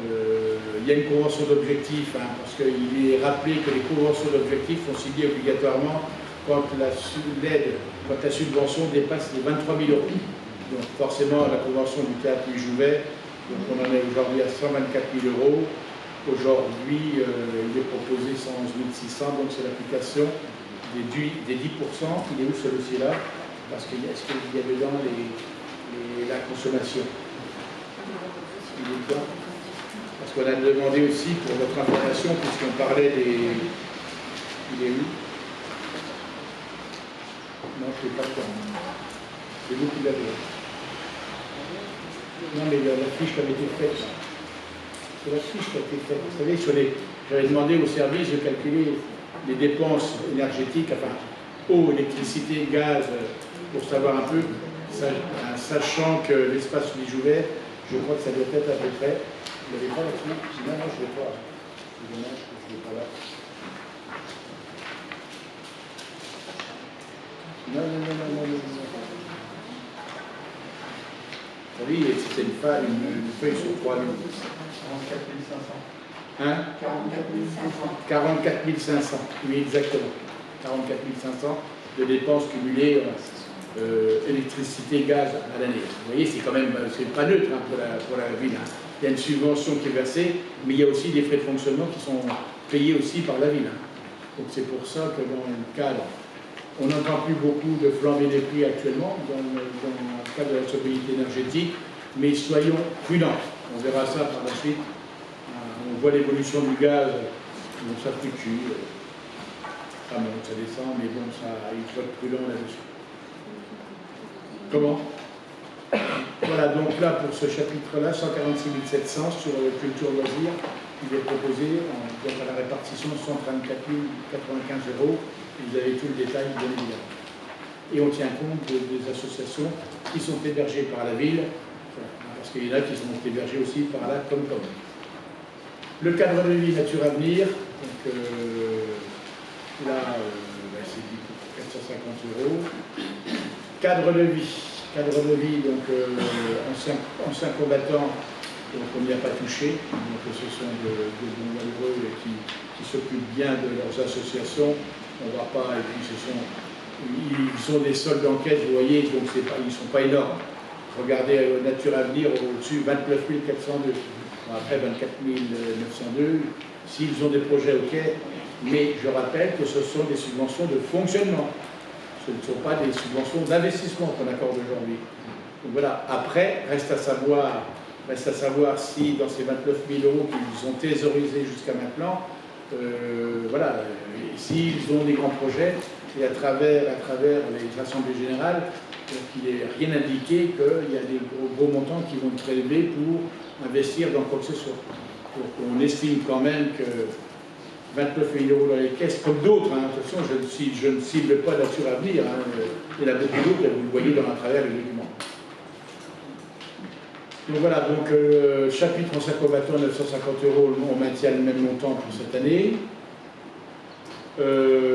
Il y a une convention d'objectifs, parce qu'il est rappelé que les conventions d'objectifs sont signées obligatoirement quand la subvention dépasse les 23 000 €. Donc forcément, la convention du théâtre Louis Jouvet, donc on en est aujourd'hui à 124 000 €. Aujourd'hui, il est proposé 111 600, donc c'est l'application des 10%. Il est où ce dossier-là? Parce qu'il y a dedans la consommation. Il est dedans. Parce qu'on a demandé aussi, pour votre information, puisqu'on parlait des... Il est où? Non, je ne l'ai pas le temps. C'est vous qui l'avez. Non, mais la fiche qui avait été faite, là. C'est la fiche qui a été faite. Vous savez, j'avais demandé au service de calculer les dépenses énergétiques, enfin, eau, électricité, gaz, pour savoir un peu, sachant que l'espace Louis Jouvet, je crois que ça doit être à peu près. Vous n'avez pas là-dessus? Non, non, je ne l'ai pas. C'est dommage que je ne l'ai pas là. Non, non, non, non, non, non. Vous savez, c'était une feuille sur 3 000. 44 500. Hein? 44 500. 44 500, oui, exactement. 44 500 de dépenses cumulées, électricité, gaz à l'année. Vous voyez, c'est quand même, c'est pas neutre pour la ville. Hein. Il y a une subvention qui est versée, mais il y a aussi des frais de fonctionnement qui sont payés aussi par la ville. Hein. Donc c'est pour ça que dans le cadre, on n'entend plus beaucoup de flambée des prix actuellement, dans le cadre de la sobriété énergétique, mais soyons prudents. On verra ça par la suite. On voit l'évolution du gaz, donc ça fluctue, ça monte, ça descend, mais bon, il faut être prudent là-dessus. Comment? Voilà, donc là, pour ce chapitre-là, 146 700 sur culture loisirs, il est proposé donc à la répartition 134 095 €. Vous avez tout le détail, bien évidemment. Et on tient compte des associations qui sont hébergées par la ville, parce qu'il y en a qui sont hébergés aussi par la Comcom. Le cadre de vie nature à venir, donc là, c'est 450 €. Cadre de vie, donc anciens combattants, donc on n'y a pas touché. Donc ce sont de bons malheureux qui s'occupent bien de leurs associations. On ne va pas, et puis ils ont des soldes d'enquête, vous voyez, donc ils ne sont pas énormes. Regardez Nature à venir, au-dessus, 29 402. Après 24 902, s'ils ont des projets, ok, mais je rappelle que ce sont des subventions de fonctionnement. Ce ne sont pas des subventions d'investissement qu'on accorde aujourd'hui. Donc voilà, après, reste à savoir si dans ces 29 000 € qu'ils ont thésaurisés jusqu'à maintenant, voilà, s'ils ont des grands projets, et à travers les assemblées générales, donc il n'est rien indiqué qu'il y a des gros montants qui vont être prélevés pour investir dans quoi que ce soit. Donc on estime quand même que 29 000 € dans les caisses, comme d'autres, hein, attention, je ne cible pas Nature à venir, hein, il y en a beaucoup d'autres, vous le voyez à travers les documents. Donc voilà, donc chapitre anciens combattants, 950 €, on maintient le même montant pour cette année.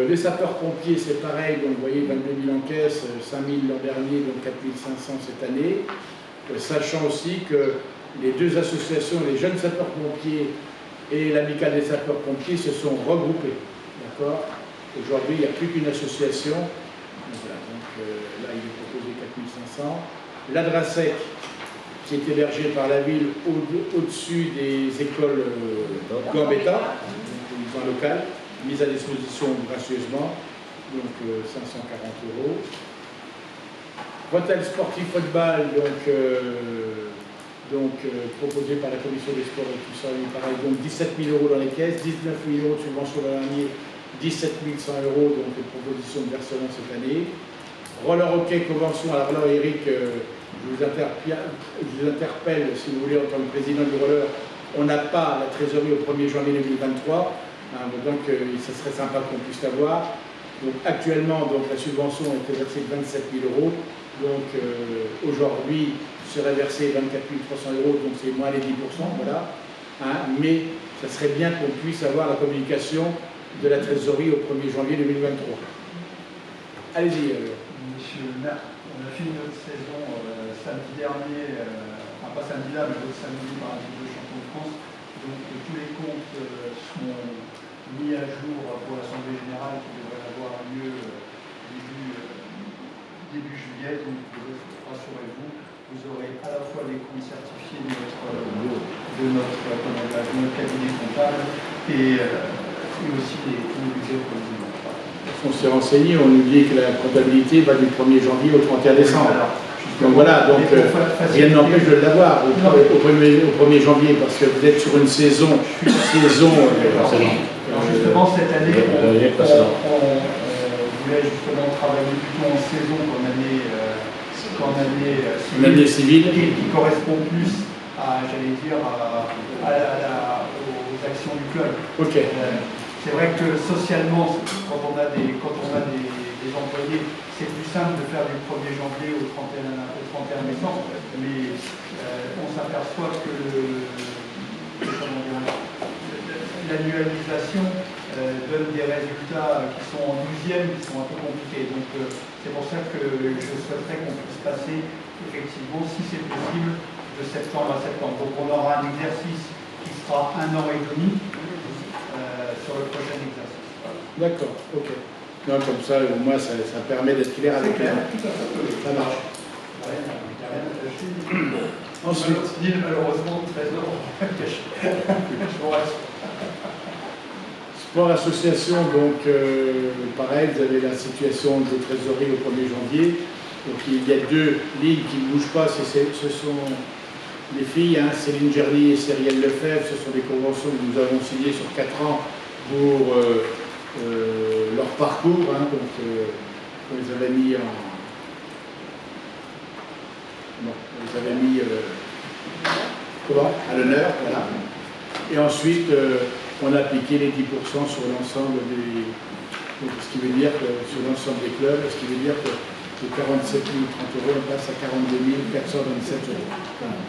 Les sapeurs-pompiers, c'est pareil, donc vous voyez 22 000 en caisse, 5 000 l'an dernier, donc 4 500 cette année. Sachant aussi que les deux associations, les jeunes sapeurs-pompiers et l'amicale des sapeurs-pompiers, se sont regroupés. D'accord? Aujourd'hui, il n'y a plus qu'une association. Donc, voilà, là, il est proposé 4 500. L'Adrasec, qui est hébergé par la ville au-dessus des écoles Gambetta, donc un local, mise à disposition gracieusement, donc 540 €. Hôtel sportif football, proposé par la commission des sports et tout ça, pareil, donc 17 000 € dans les caisses, 19 000 € de subvention l'an dernier, 17 100 €, donc proposition de versement cette année. Roller hockey convention, alors là Eric, je vous interpelle, si vous voulez, en tant que président du roller, on n'a pas la trésorerie au 1er janvier 2023, hein, donc ce serait sympa qu'on puisse l'avoir. Donc actuellement, donc, la subvention était versée de 27 000 euros. Donc aujourd'hui, serait versé 24 300 euros, donc c'est moins les 10%, voilà. Hein, mais ça serait bien qu'on puisse avoir la communication de la trésorerie au 1er janvier 2023. Allez-y. Monsieur le maire, on a fini notre saison samedi dernier, enfin pas samedi là, mais l'autre samedi par la Ligue de Champions de France. Donc tous les comptes sont mis à jour pour l'Assemblée Générale qui devrait avoir lieu début juillet. Donc rassurez-vous, vous aurez à la fois les comptes certifiés de notre cabinet comptable et aussi les budgets provisoires. On s'est renseigné, on nous dit que la comptabilité va du 1er janvier au 31 décembre. Donc voilà, donc rien n'empêche de l'avoir au 1er janvier parce que vous êtes sur une saison. Justement, cette année, on voulait justement travailler plutôt en saison qu'en année civile, qui correspond plus à, j'allais dire, aux actions du club. Okay. C'est vrai que socialement, quand on a des employés, c'est plus simple de faire du 1er janvier au 31 décembre, mais on s'aperçoit que l'annualisation donne des résultats qui sont en 12e, qui sont un peu compliqués. Donc c'est pour ça que je souhaiterais qu'on puisse passer, effectivement, si c'est possible, de septembre à septembre. Donc on aura un exercice qui sera 1 an et demi. Sur le prochain exercice. D'accord, ok. Non, comme ça, au moins, ça permet d'être clair avec les gens. Ça marche. Ensuite, malheureusement, trésor. Sport association, donc pareil, vous avez la situation de trésorerie au 1er janvier. Donc il y a 2 lignes qui ne bougent pas, ce sont les filles, hein, Céline Gerly et Cyrielle Lefebvre, ce sont des conventions que nous avons signées sur 4 ans pour leur parcours, hein, donc on les avait mis à l'honneur, voilà. Et ensuite, on a appliqué les 10% sur l'ensemble des... Donc, ce qui veut dire que sur l'ensemble des clubs, ce qui veut dire que de 47 030 euros, on passe à 42 427 euros. Voilà.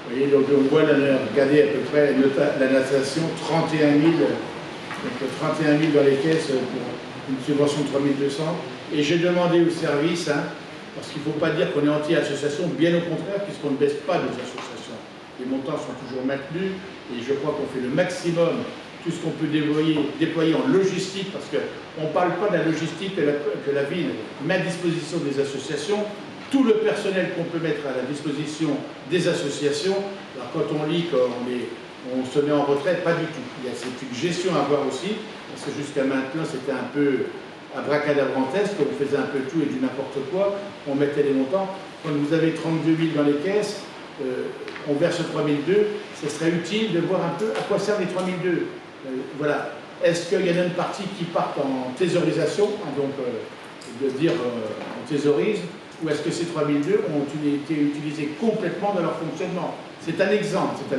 Vous voyez, donc on voit, regardez à peu près la natation, 31 000. Donc 31 000 dans les caisses pour une subvention de 3 200. Et j'ai demandé au service, hein, parce qu'il ne faut pas dire qu'on est anti-association, bien au contraire, puisqu'on ne baisse pas les associations. Les montants sont toujours maintenus et je crois qu'on fait le maximum, tout ce qu'on peut déployer en logistique, parce qu'on ne parle pas de la logistique que la ville met à disposition des associations. Tout le personnel qu'on peut mettre à la disposition des associations, alors quand on lit on se met en retraite, pas du tout. C'est une gestion à avoir aussi, parce que jusqu'à maintenant, c'était un peu abracadabrantesque, on faisait un peu tout et du n'importe quoi, on mettait les montants. Quand vous avez 32 000 dans les caisses, on verse 3 200, ce serait utile de voir un peu à quoi servent les 3 200. Voilà. Est-ce qu'il y en a une partie qui part en thésaurisation, hein, donc de dire on thésaurise, ou est-ce que ces 3 200 ont été utilisés complètement dans leur fonctionnement? C'est un exemple, hein.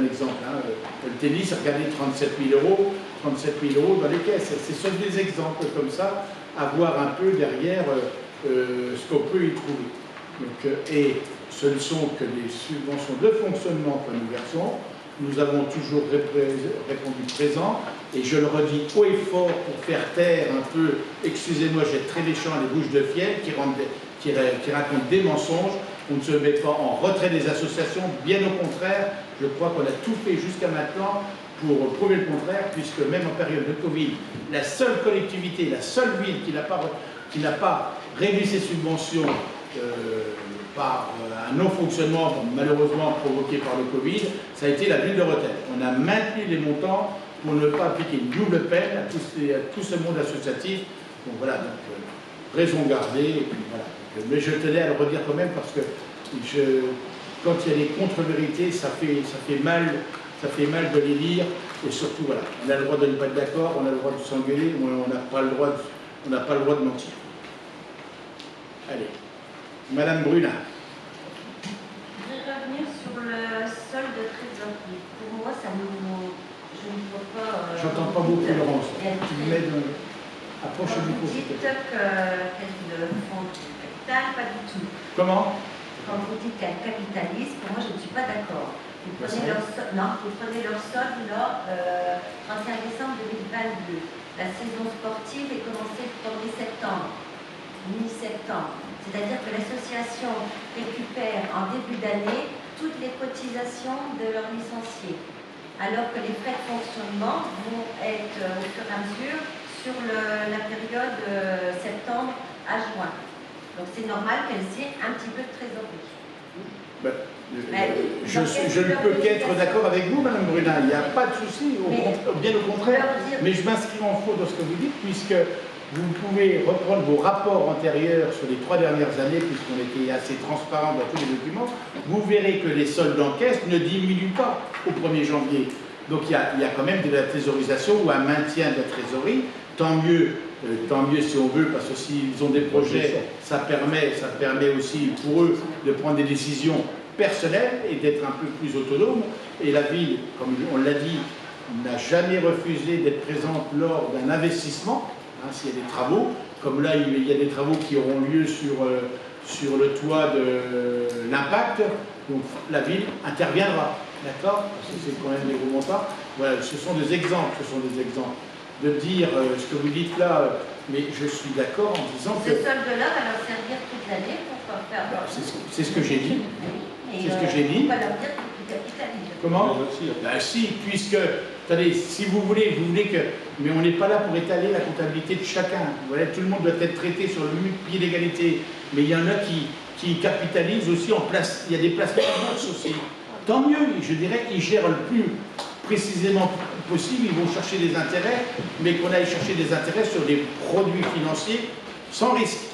Le tennis, regardez, 37 000 euros dans les caisses. Ce sont des exemples comme ça, à voir un peu derrière ce qu'on peut y trouver. Donc, et ce ne sont que des subventions de fonctionnement que nous versons. Nous avons toujours répondu présent, et je le redis haut et fort pour faire taire un peu, excusez-moi, j'ai très méchant les bouches de fiel qui racontent des mensonges. On ne se met pas en retrait des associations, bien au contraire, je crois qu'on a tout fait jusqu'à maintenant pour prouver le contraire, puisque même en période de Covid, la seule collectivité, la seule ville qui n'a pas réduit ses subventions par un non-fonctionnement malheureusement provoqué par le Covid, ça a été la ville de Rethel. On a maintenu les montants pour ne pas appliquer une double peine à tout ce monde associatif. Donc voilà, raison gardée, et puis voilà. Mais je tenais à le redire quand même parce que quand il y a des contre-vérités, ça fait mal de les lire, et surtout voilà, on a le droit de ne pas être d'accord, on a le droit de s'engueuler, on n'a pas le droit de mentir. Allez, Madame Bruna. Je voudrais revenir sur le solde de trésorerie. Pour moi, je ne vois pas. J'entends pas beaucoup, Laurence. Tu m'aides. Approche du micro. Vous dites qu'elle font du capital, pas du tout. Comment? Quand vous dites qu'elle capitalise, pour moi je ne suis pas d'accord. Vous prenez leur solde, là, 31 décembre 2022. La saison sportive est commencée le 1er septembre, mi-septembre. C'est-à-dire que l'association récupère en début d'année toutes les cotisations de leurs licenciés, alors que les frais de fonctionnement vont être au fur et à mesure sur la période septembre à juin. Donc c'est normal qu'elles aient un petit peu de trésorerie. Je ne peux qu'être d'accord avec vous, Madame Brunat, il n'y a pas de souci, bien au contraire, mais je m'inscris en faux dans ce que vous dites, puisque vous pouvez reprendre vos rapports antérieurs sur les 3 dernières années, puisqu'on était assez transparent dans tous les documents, vous verrez que les soldes en caisse ne diminuent pas au 1er janvier. Donc il y a quand même de la thésaurisation ou un maintien de la trésorerie, tant mieux si on veut, parce que s'ils ont des projets, ça permet aussi pour eux de prendre des décisions personnelles et d'être un peu plus autonome. Et la ville, comme on l'a dit, n'a jamais refusé d'être présente lors d'un investissement, s'il y a des travaux, comme là il y a des travaux qui auront lieu sur le toit de l'impact, donc la ville interviendra, d'accord? Parce que c'est quand même des gros montants. Voilà, ce sont des exemples, De dire ce que vous dites là, mais je suis d'accord en disant que... Ce solde-là va leur servir toute l'année pour faire... C'est ce que j'ai dit. C'est ce que j'ai dit. On va leur dire qu'ils capitalisent. Comment? Si, puisque, attendez, si vous voulez que... Mais on n'est pas là pour étaler la comptabilité de chacun. Voilà, tout le monde doit être traité sur le même pied d'égalité. Mais il y en a qui capitalisent aussi en place. Il y a des placements en bourse aussi. Tant mieux, je dirais, ils gèrent le plus précisément possible, ils vont chercher des intérêts, mais qu'on aille chercher des intérêts sur des produits financiers sans risque.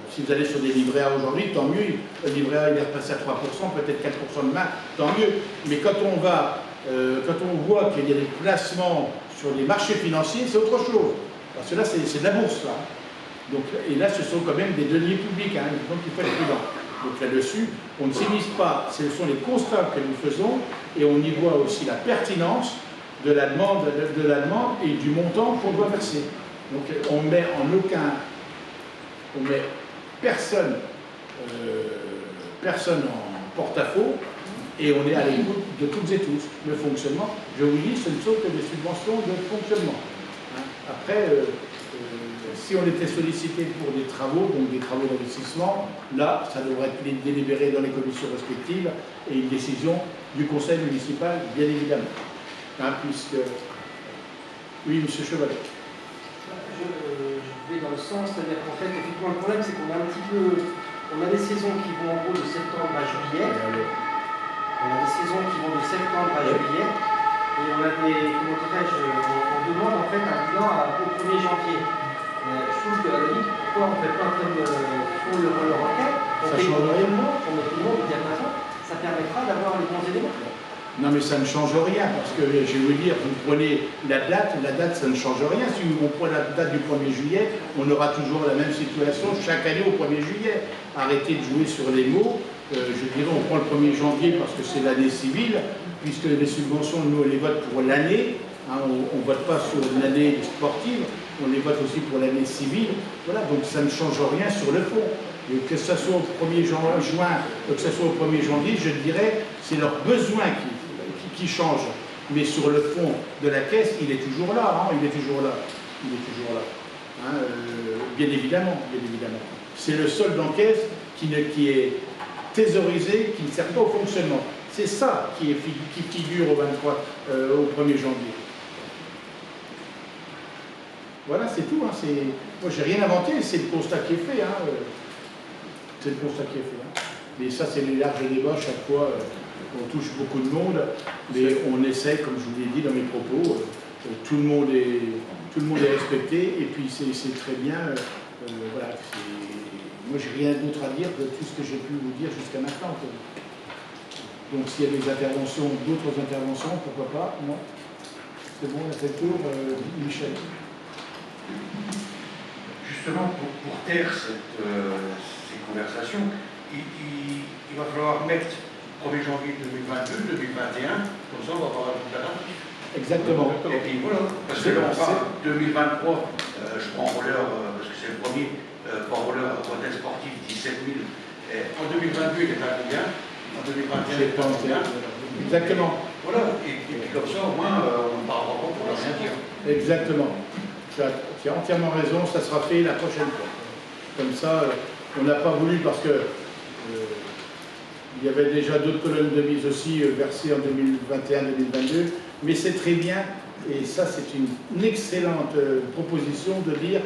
Si vous allez sur des livrets A aujourd'hui, tant mieux, le livret A il est repassé à 3%, peut-être 4% demain, tant mieux. Mais quand on voit qu'il y a des placements sur les marchés financiers, c'est autre chose. Parce que là, c'est de la bourse, là. Donc, et là, ce sont quand même des deniers publics, donc il faut être prudent. Donc là-dessus, on ne s'immisce pas, ce sont les constats que nous faisons, et on y voit aussi la pertinence de la demande et du montant qu'on doit verser. Donc on met personne en porte-à-faux, et on est à l'écoute de toutes et tous. Le fonctionnement, je vous dis, ce ne sont que des subventions de fonctionnement. Après, si on était sollicité pour des travaux, donc des travaux d'investissement, là, ça devrait être délibéré dans les commissions respectives et une décision du conseil municipal, bien évidemment. Puisque... Oui, M. Chevalet. Je vais dans le sens, c'est-à-dire qu'en fait, effectivement, le problème, c'est qu'on a un petit peu... On a des saisons qui vont en gros de septembre à juillet. On a des saisons qui vont de septembre à juillet. Et on a des... Comment dirais-je? On demande en fait un bilan au 1er janvier. Je trouve que à la limite, pourquoi on ne fait pas comme font le requête? On met tout le monde, il y a pas ça permettra d'avoir les bons éléments. Non mais ça ne change rien, parce que je vais vous dire, vous prenez la date ça ne change rien. Si on prend la date du 1er juillet, on aura toujours la même situation chaque année au 1er juillet. Arrêtez de jouer sur les mots. Je dirais on prend le 1er janvier parce que c'est l'année civile, puisque les subventions, nous on les vote pour l'année. On ne vote pas sur l'année sportive, on les vote aussi pour l'année civile. Voilà, donc ça ne change rien sur le fond. Et que ce soit au 1er juin, que ce soit au 1er janvier, je dirais, c'est leur besoin qui change. Mais sur le fond de la caisse, il est toujours là, il est toujours là. Bien évidemment. C'est le solde en caisse qui est thésaurisé, qui ne sert pas au fonctionnement. C'est ça qui figure au 1er janvier. Voilà, c'est tout. Moi, j'ai rien inventé, c'est le constat qui est fait. Mais ça, c'est les larges débats. Chaque fois, on touche beaucoup de monde. Mais on essaie, comme je vous l'ai dit dans mes propos, tout le monde est respecté. Et puis, c'est très bien. Voilà. Moi, j'ai rien d'autre à dire que tout ce que j'ai pu vous dire jusqu'à maintenant. Donc, s'il y a d'autres interventions, pourquoi pas? Non? C'est bon, on a fait le tour. Michel. Justement, pour taire ces conversations, il va falloir mettre 1er janvier 2022, 2021, comme ça on va avoir un compte à Exactement. Et puis voilà, parce que là on parle 2023, je prends roller, parce que c'est le premier, prends roller retraite sportive 17 000. Et en 2022 il est à combien? En 2021 il est à combien? Exactement. Voilà, et puis comme ça au moins on ne parlera pas pour rien dire. Exactement. Tu as entièrement raison, ça sera fait la prochaine fois. Comme ça, on n'a pas voulu parce que il y avait déjà d'autres colonnes de mise aussi versées en 2021-2022, mais c'est très bien, et ça c'est une excellente proposition de dire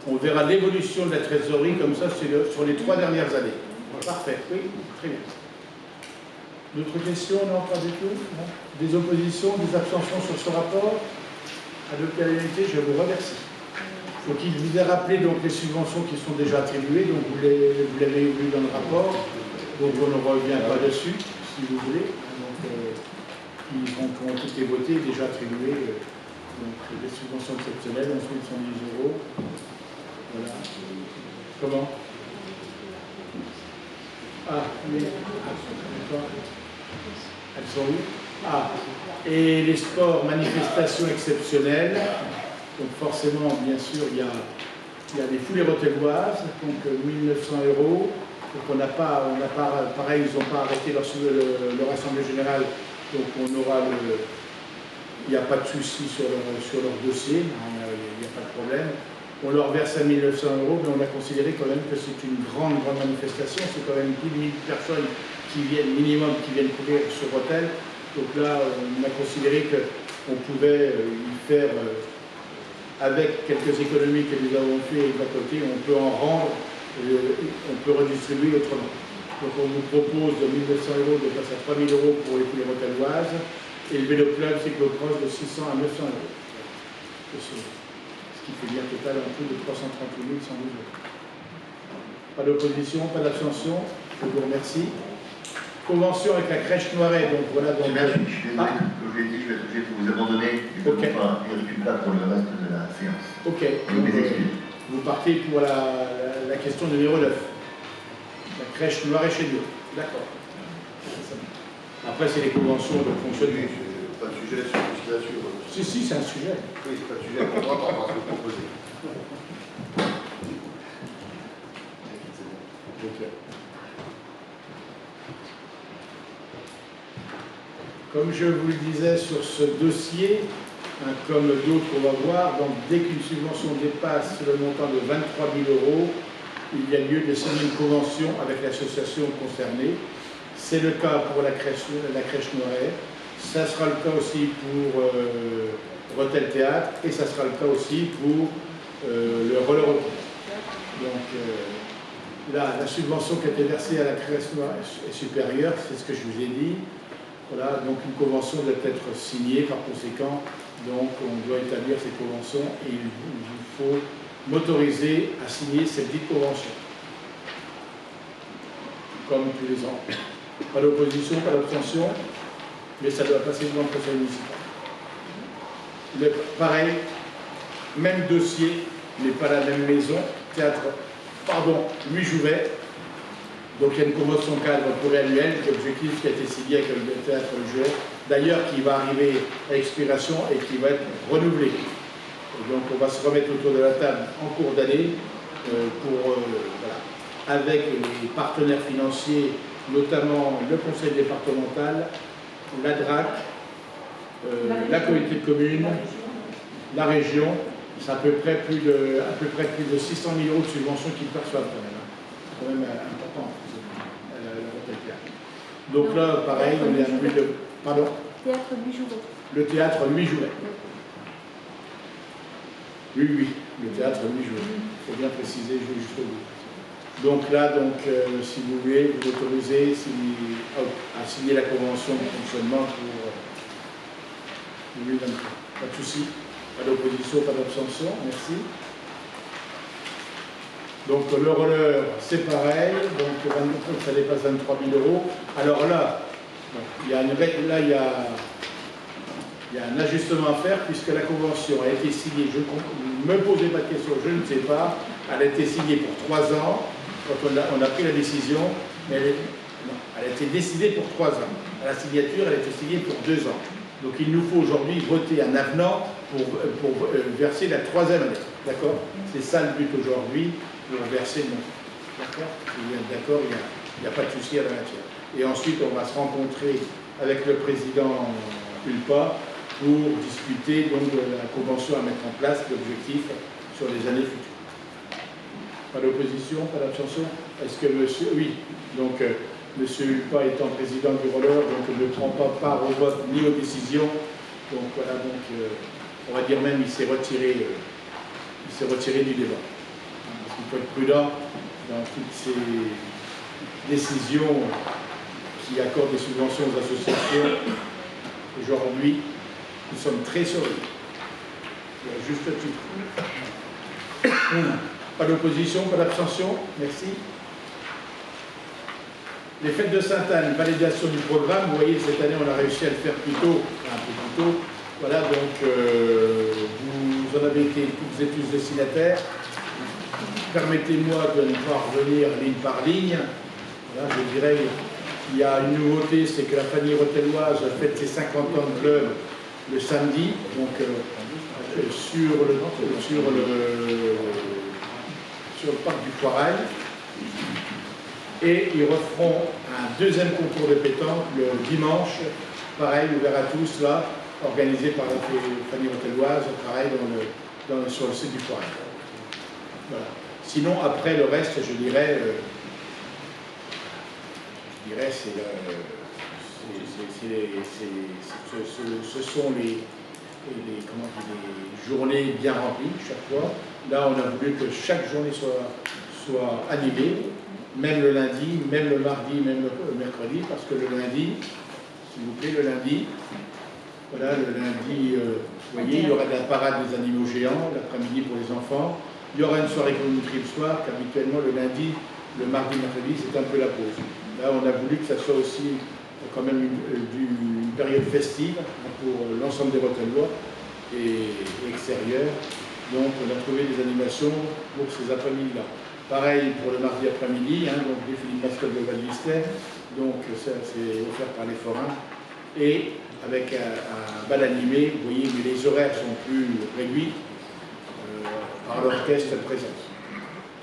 on verra l'évolution de la trésorerie comme ça sur les 3 dernières années. Parfait, oui, très bien. D'autres questions? Non, pas du tout. Non. Des oppositions, des abstentions sur ce rapport? Adopté à l'unanimité, je vous remercie. Donc il vous a rappelé donc, les subventions qui sont déjà attribuées, donc vous l'avez vu dans le rapport, donc on ne revient pas dessus, si vous voulez. Donc ils ont toutes les votées déjà attribuées, donc des subventions exceptionnelles, ensuite 110 €. Voilà. Comment? Ah, mais... Elles sont où? Ah, et les sports, manifestations exceptionnelles. Donc forcément, bien sûr, il y a des foulées rotelloises, donc 1 900 €. Donc on n'a pas, pareil, ils n'ont pas arrêté leur assemblée générale, donc on aura il n'y a pas de souci sur leur dossier, il n'y a pas de problème. On leur verse à 1 900 €, mais on a considéré quand même que c'est une grande manifestation, c'est quand même plus de 1000 personnes qui viennent, minimum, qui viennent courir sur Rotel. Donc là, on a considéré qu'on pouvait y faire, avec quelques économies que nous avons fait d'à côté, on peut en rendre, on peut redistribuer autrement. Donc on vous propose de 1 900 € de passer à 3 000 € pour les poules rotelloises, et le vélo club cyclocross de 600 à 900 €. Ce qui fait bien total un coût de 338 112 €. Pas d'opposition, pas d'abstention, je vous remercie. Convention avec la crèche Noiret, donc voilà. Donc, je suis désolé, comme je l'ai dit, je vais être obligé de vous abandonner. Je ne vais pas Eric Plat pour le reste de la séance. Ok. Donc, vous partez pour la question numéro 9. La crèche Noiret chez Dieu. D'accord. Après, c'est les conventions de fonctionnement. Oui, pas de sujet sur l'utilisation. Si, c'est un sujet. Oui, c'est pas de sujet pour moi par rapport à ce que vous proposez. Comme je vous le disais sur ce dossier, comme d'autres qu'on va voir, donc dès qu'une subvention dépasse le montant de 23 000 €, il y a lieu de signer une convention avec l'association concernée. C'est le cas pour la crèche Noiret, ça sera le cas aussi pour Rotel Théâtre, et ça sera le cas aussi pour le roller hockey. Donc là, la subvention qui a été versée à la crèche Noiret est supérieure, c'est ce que je vous ai dit. Voilà, donc une convention doit être signée, par conséquent, donc on doit établir ces conventions et il vous faut m'autoriser à signer cette dite convention. Comme tous les ans. Pas d'opposition, pas d'abstention, mais ça doit passer devant le conseil municipal. Mais pareil, même dossier, mais pas la même maison, Louis Jouvet. Donc il y a une convention cadre pluriannuelle, l'objectif qui a été signé avec le théâtre Jouvet, d'ailleurs qui va arriver à expiration et qui va être renouvelé. Et donc on va se remettre autour de la table en cours d'année voilà, avec les partenaires financiers, notamment le conseil départemental, la DRAC, la communauté de communes, la région. C'est à peu près plus de 600 000 € de subventions qu'ils perçoivent quand même. C'est quand même important. Donc là, pareil, on est à plus de... Pardon? Théâtre Louis Jouvet. Le théâtre Louis Jouvet. Oui, le théâtre Louis Jouvet. Il faut bien préciser jusqu'au bout. Donc là, si vous voulez, vous autorisez à signer la convention de fonctionnement pour 2023. Pas de souci, pas d'opposition, pas d'abstention. Merci. Donc le roller, c'est pareil, donc ça dépasse 23 000 €. Alors là, il y a un ajustement à faire puisque la convention a été signée, ne me posez pas de questions, je ne sais pas, elle a été signée pour 3 ans, quand on a pris la décision, mais elle a été décidée pour 3 ans. À la signature, elle a été signée pour 2 ans. Donc il nous faut aujourd'hui voter un avenant pour verser la 3e année. D'accord? C'est ça le but aujourd'hui, pour verser le montant. D'accord? D'accord, il n'y a pas de souci à la matière. Et ensuite, on va se rencontrer avec le président ULPA pour discuter donc, de la convention à mettre en place, l'objectif sur les années futures. Pas d'opposition, pas d'abstention? Est-ce que monsieur... Oui, donc monsieur Ulpa étant président du roller, donc ne prend pas part au vote ni aux décisions. Donc voilà, donc on va dire même il s'est retiré du débat. Parce qu'il faut être prudent dans toutes ces décisions qui accordent des subventions aux associations. Aujourd'hui, nous sommes très surveillés. Il y a juste titre. Pas d'opposition, pas d'abstention. Merci. Les fêtes de Sainte-Anne, validation du programme. Vous voyez, cette année, on a réussi à le faire plus tôt, un peu plus tôt. Voilà, donc vous en avez été toutes et tous destinataires. Permettez-moi de ne pas revenir ligne par ligne. Voilà, je dirais qu'il y a une nouveauté, c'est que la famille rotelloise fête ses 50 ans de club le samedi, donc sur le parc du Poirail. Et ils referont un 2e concours de pétanque le dimanche, pareil, ouvert à tous, là, organisé par la famille rotelloise, pareil, sur le site du Poirail. Voilà. Sinon, après, le reste, je dirais ce sont les journées bien remplies chaque fois. Là, on a voulu que chaque journée soit animée, même le lundi, même le mardi, même le mercredi, parce que le lundi, s'il vous plaît, le lundi, voilà, le lundi, vous voyez, il y aura de la parade des animaux géants, l'après-midi pour les enfants. Il y aura une soirée communautaire le soir, qu'habituellement le lundi, le mardi, mercredi, c'est un peu la pause. Là, on a voulu que ça soit aussi quand même une période festive pour l'ensemble des Rotellois et extérieurs. Donc, on a trouvé des animations pour ces après-midi-là. Pareil pour le mardi après-midi, hein, donc défilé de mascotte de Val d'Islet. Donc, ça, c'est offert par les forains. Et avec un bal animé, vous voyez, mais les horaires sont plus réduits par l'orchestre présence.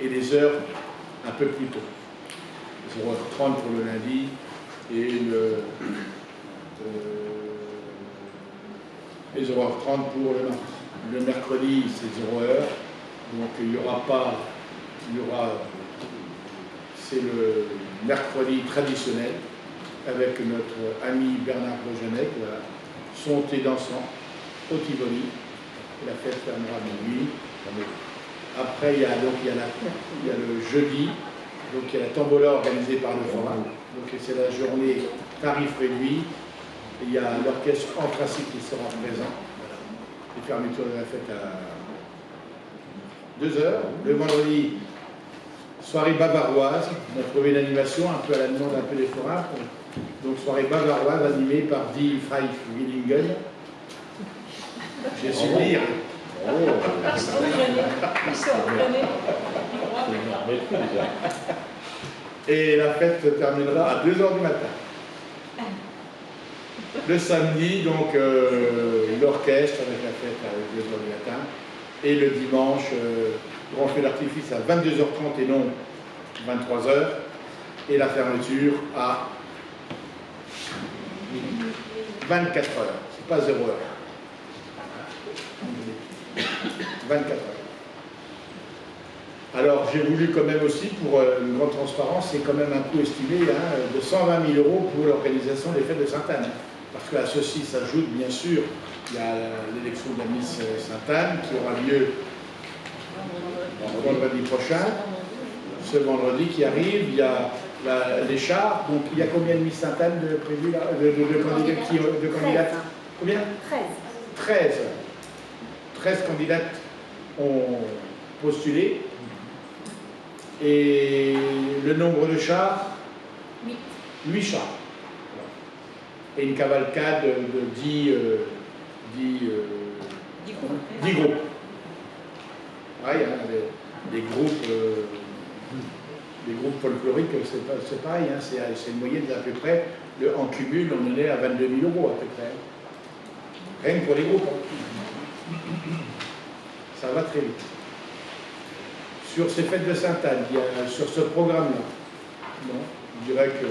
Et les heures un peu plus tôt. 0h30 pour le lundi et les 0h30 pour le mardi. Le mercredi, c'est 0h. Donc il y aura, c'est le mercredi traditionnel avec notre ami Bernard Bojanec, voilà, son thé dansant au Tivoli. La fête fermera à minuit. Après, il y a le jeudi, donc il y a la tombola organisée par le forain. Donc c'est la journée tarif réduit. Et il y a l'orchestre Anthracite qui sera présent. Voilà. Les fermetures de la fête à 2h. Le vendredi, soirée bavaroise. On a trouvé une animation un peu à la demande un peu des forains. Donc soirée bavaroise animée par Die Five Willingen. J'ai su dire. Et la fête terminera à 2h du matin. Le samedi, donc l'orchestre avec la fête à 2h du matin. Et le dimanche, grand feu d'artifice à 22h30 et non 23h. Et la fermeture à 24h. C'est pas 0h. 24 heures. Alors, j'ai voulu quand même aussi, pour une grande transparence, c'est quand même un coût estimé de 120 000 € pour l'organisation des fêtes de Sainte-Anne. Parce qu'à ceci s'ajoute, bien sûr, il y a l'élection de la Miss Sainte-Anne qui aura lieu vendredi prochain. Ce vendredi qui arrive, il y a les chars. Donc, il y a combien de Miss Sainte-Anne de prévus là, de candidates? Combien? 13 candidates ont postulé. Et le nombre de chars? 8 chars. Et une cavalcade de 10 groupes. Ouais, des groupes folkloriques, c'est pareil, hein, c'est une moyenne d'à peu près, en cumul, on en est à 22 000 € à peu près. Rien que pour les groupes. Hein. Ça va très vite. Sur ces fêtes de Sainte-Anne, sur ce programme-là, non, je dirais que...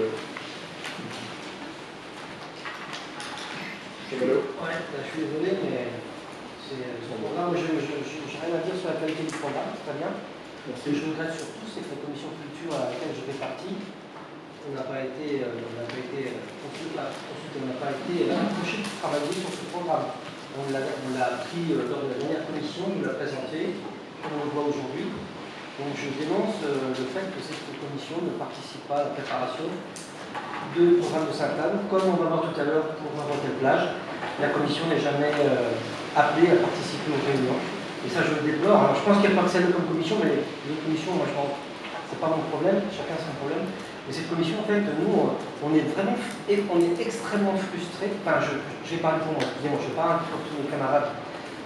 Ouais, je suis désolé, mais c'est son programme. Je n'ai rien à dire sur la qualité du programme, c'est très bien. Ce que je regrette surtout, c'est que la commission culture à laquelle je fais partie, on n'a pas été approché pour travailler sur ce programme. On l'a appris lors de la dernière commission, on nous l'a présenté, comme on le voit aujourd'hui. Donc je dénonce le fait que cette commission ne participe pas à la préparation de programme de Sainte-Anne, comme on va voir tout à l'heure pour Montel-Plage. La commission n'est jamais appelée à participer aux réunions. Et ça, je le déplore. Alors, je pense qu'il n'y a pas que celle comme commission, mais les autres commissions, moi, je pense, c'est pas mon problème, chacun son problème. Mais cette commission, en fait, nous, on est extrêmement frustrés. Enfin, je vais parler pour moi, excusez-moi, je parle pour tous mes camarades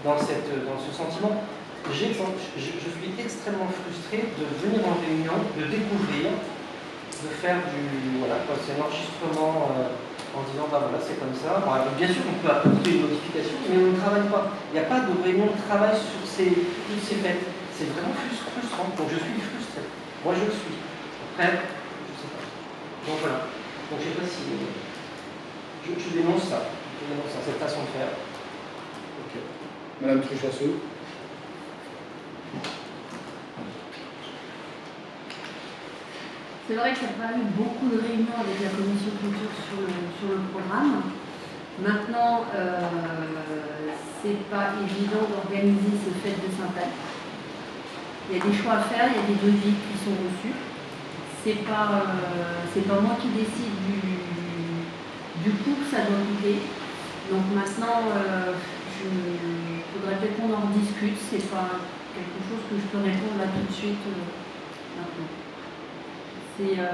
dans ce sentiment. Je suis extrêmement frustré de venir en réunion, de découvrir, de faire c'est un enregistrement en disant bah voilà c'est comme ça. Bon, bien sûr on peut apporter une modification, mais on ne travaille pas. Il n'y a pas de réunion de travail sur toutes ces fêtes. C'est vraiment frustrant. Donc je suis frustré. Moi je le suis. Après, je ne sais pas. Donc voilà. Donc je ne sais pas si je dénonce ça. Je dénonce ça, cette façon de faire. Ok. Madame Truchassou. C'est vrai qu'il n'y a pas eu beaucoup de réunions avec la commission culture sur le programme. Maintenant, c'est pas évident d'organiser ces fêtes de Sainte-Anne. Il y a des choix à faire, il y a des devis qui sont reçus. C'est pas moi qui décide du coût que ça doit coûter. Donc maintenant, il faudrait peut-être qu'on en discute. C'est pas quelque chose que je peux répondre là tout de suite maintenant.